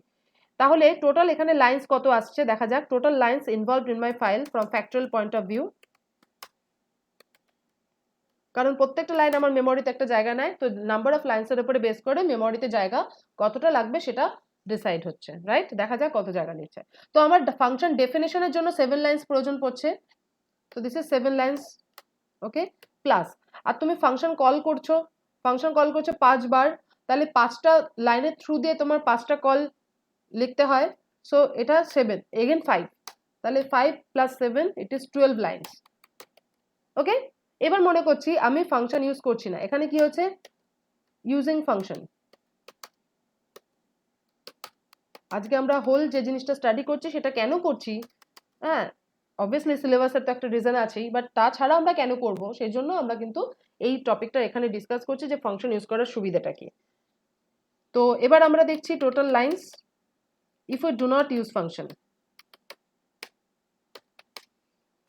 তাহলে টোটাল এখানে লাইন্স কত আসছে দেখা যাক। Total lines involved in my file from factorial point of view, কারণ প্রত্যেকটা লাইন আমার মেমোরিতে একটা জায়গা নেয়, তো নাম্বার অফ লাইন্সের উপরে বেস করে মেমোরিতে জায়গা কতটা লাগবে সেটা ডিসাইড হচ্ছে, রাইট? দেখা যাক কত জায়গা নিচ্ছে। তো আমার ফাংশন ডেফিনেশনের জন্য 7 লাইন্স প্রয়োজন পড়ছে, তো this is 7 lines. Okay, plus আর তুমি ফাংশন কল করছো 5 বার, তাহলে 5টা লাইনের থ্রু দিয়ে তোমার 5টা কল লিখতে হয়। সো এটা 7 এগেন 5, তাহলে 5 + 7 ইট ইজ 12 লাইন্স। ওকে, এবার মনে করছি আমি ফাংশন ইউজ করছি না, এখানে কি হচ্ছে ইউজিং ফাংশন। আজকে আমরা হোল যে জিনিসটা স্টাডি করছি সেটা কেন করছি, হ্যাঁ অবভিয়াসলি সিলেবাসের তো একটা রিজন আছেই, বাট তাছাড়া আমরা কেন করব সেই জন্য আমরা কিন্তু এই টপিকটা এখানে ডিসকাস করছি যে ফাংশন ইউজ করার সুবিধাটা কি। তো এবার আমরা দেখছি total lines if we do not use function.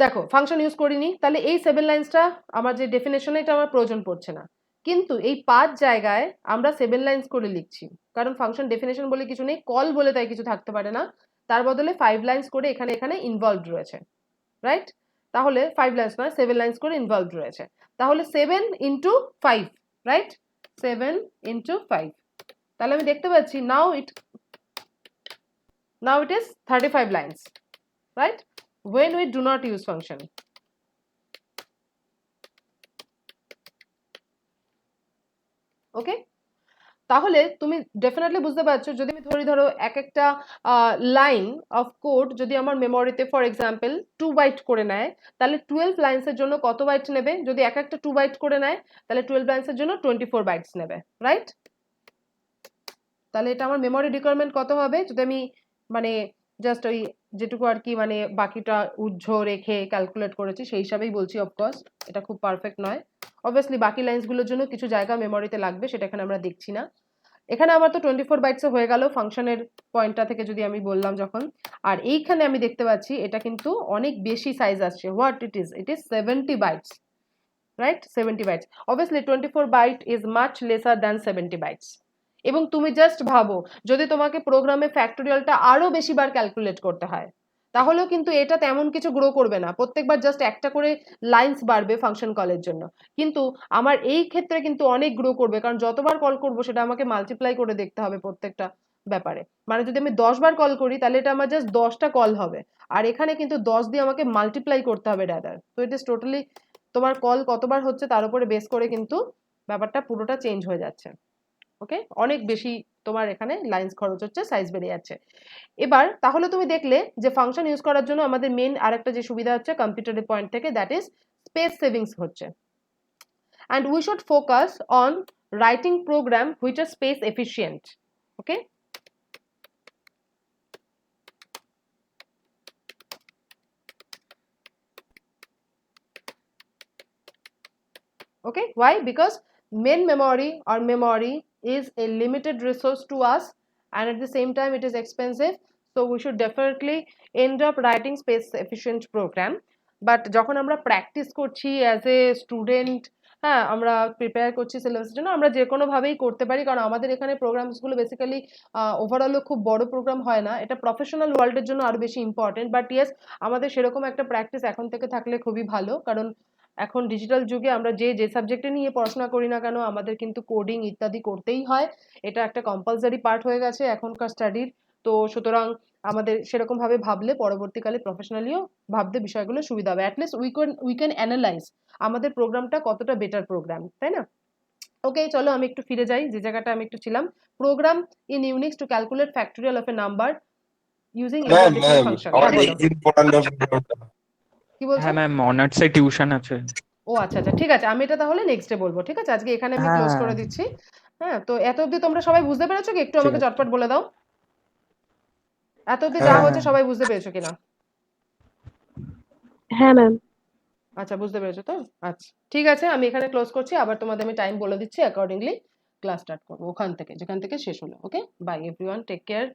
দেখো ফাংশন ইউজ করিনি, তাহলে এই 7 লাইন্সটা আমার যে ডেফিনেশনে এটা আমার প্রয়োজন পড়ছে না, কিন্তু এই 5 জায়গায় আমরা 7 লাইন্স করে লিখছি, কারণ ফাংশন ডেফিনেশন বলে কিছু নেই, কল বলে তাই কিছু থাকতে পারে না। তার বদলে 5 লাইন্স করে এখানে এখানে ইনভলভড রয়েছে, রাইট? তাহলে 5 লাইন্স নয় 7 লাইন্স করে ইনভলভড রয়েছে, তাহলে 7 × 5, রাইট? 7 × 5, তাহলে আমি দেখতে পাচ্ছি নাও it is 35 lines, right, when we do not use function. ওকে, তাহলে তুমি ডেফিনেটলি বুঝতে পারছো, যদি আমি ধরো এক একটা লাইন অফ কোড যদি আমার মেমোরিতে ফর এক্সাম্পল 2 বাইট করে নেয়, তাহলে 12 লাইন্সের জন্য কত বাইট নেবে? যদি এক একটা 2 বাইট করে নেয়, তাহলে 12 লাইন্সের জন্য 24 বাইটস নেবে, রাইট? তাহলে এটা আমার মেমোরি রিকোয়ারমেন্ট কত হবে? যদি আমি মানে জাস্ট ওই যেটুকু আর কি মানে বাকিটা উজ্জ রেখে ক্যালকুলেট করেছি সেই হিসাবেই বলছি, অফকোর্স এটা খুব পারফেক্ট নয়। অবভিয়াসলি বাকি লাইন্সগুলোর জন্য কিছু জায়গা মেমোরিতে লাগবে, সেটা এখানে আমরা দেখছি না। এখানে আমার তো 24 বাইটসে হয়ে গেল ফাংশনের পয়েন্টটা থেকে যদি আমি বললাম যখন, আর এইখানে আমি দেখতে পাচ্ছি এটা কিন্তু অনেক বেশি সাইজ আসছে। What it is 70 bytes, right? 70 bytes. Obviously 24 byte is much lesser than 70 bytes. এবং তুমি জাস্ট ভাবো, যদি তোমাকে প্রোগ্রামে ফ্যাক্টোরিয়ালটা আরো বেশি বার ক্যালকুলেট করতে হয়, তাহলেও কিন্তু এটা তেমন কিছু গ্রো করবে না, প্রত্যেকবার জাস্ট একটা করে লাইন্স বাড়বে ফাংশন কলের জন্য। কিন্তু আমার এই ক্ষেত্রে কিন্তু অনেক গ্রো করবে, কারণ যতবার কল করবো সেটা আমাকে মাল্টিপ্লাই করে দেখতে হবে প্রত্যেকটা ব্যাপারে। মানে যদি আমি 10 বার কল করি তাহলে এটা আমার জাস্ট 10টা কল হবে, আর এখানে কিন্তু 10 দিয়ে আমাকে মাল্টিপ্লাই করতে হবে রাদার। তো ইট ইজ টোটালি তোমার কল কতবার হচ্ছে তার উপরে বেস করে কিন্তু ব্যাপারটা পুরোটা চেঞ্জ হয়ে যাচ্ছে। ওকে, অনেক বেশি তোমার এখানে লাইন্স খরচ হচ্ছে, সাইজ বেড়ে যাচ্ছে। এবার তাহলে তুমি দেখলে যে ফাংশন ইউজ করার জন্য আমাদের মেন আরেকটা যে সুবিধা হচ্ছে কম্পিউটারের পয়েন্ট থেকে, দ্যাট ইজ স্পেস সেভিংস হচ্ছে। and we should focus on writing program which are space efficient. Okay, okay, why? Because main memory or memory is a limited resource to us, and at the same time it is expensive, so we should definitely end up writing space efficient program. But যখন আমরা practice করছি as a student, হ্যাঁ, আমরা prepare করছি সিলেবাসের জন্য, আমরা যে কোনো ভাবেই করতে পারি, কারণ আমাদের এখানে প্রোগ্রামসগুলো বেসিক্যালি ওভারঅলও খুব বড় প্রোগ্রাম হয় না, এটা প্রফেশনাল ওয়ার্ল্ডের জন্য আরো বেশি ইম্পর্টেন্ট। বাট ইয়েস, আমাদের সেরকম একটা প্র্যাকটিস এখন থেকে থাকলে খুবই ভালো, কারণ এখন ডিজিটাল যুগে আমরা যে সাবজেক্টে নিয়ে পড়াশোনা করি না কেন আমাদের কিন্তু কোডিং ইত্যাদি করতেই হয়, এটা একটা কম্পালসারি পার্ট হয়ে গেছে এখনকার স্টাডির। তো সুতরাং আমাদের সেরকম ভাবে ভাবলে পরবর্তীকালে প্রফেশনালিও ভাবতে বিষয়গুলো সুবিধা হবে। অ্যাটলিস্ট উই ক্যান অ্যানালাইজ আমাদের প্রোগ্রামটা কতটা বেটার প্রোগ্রাম, তাই না? ওকে, চলো আমি একটু ফিরে যাই যে জায়গাটা আমি একটু ছিলাম। Program in Unix to calculate factorial of a number using ma'am different ma'am function. আমার হ্যাঁ বলো, এক্সিট পড়ানো প্রোগ্রামটা। কি বলছো? হ্যাঁ ম্যাম, অনার্সে টিউশন আছে। ও আচ্ছা আচ্ছা, ঠিক আছে, আমি এটা তাহলে নেক্সটে বলবো। ঠিক আছে, আজকে এখানে আমি ক্লোজ হ্যাঁ করে দিচ্ছি। হ্যাঁ, তো এত অবধি তোমরা সবাই বুঝতে পেরেছো কি? একটু ঠিক আমাকে আছে। চটপট বলে দাও, এত অবধি যা হ্যাঁ হয়েছে হ্যাঁ সবাই বুঝতে পেরেছো কিনা? হ্যাঁ ম্যাম। আচ্ছা, বুঝতে পেরেছো তো? আচ্ছা, ঠিক আছে, আমি এখানে ক্লোজ করছি। আবার তোমাদের আমি টাইম বলে দিচ্ছি, অ্যাকর্ডিংলি ক্লাস স্টার্ট করবো ওখান থেকে যেখান থেকে শেষ হলো। ওকে, বাই এভরিওয়ান, টেক কেয়ার।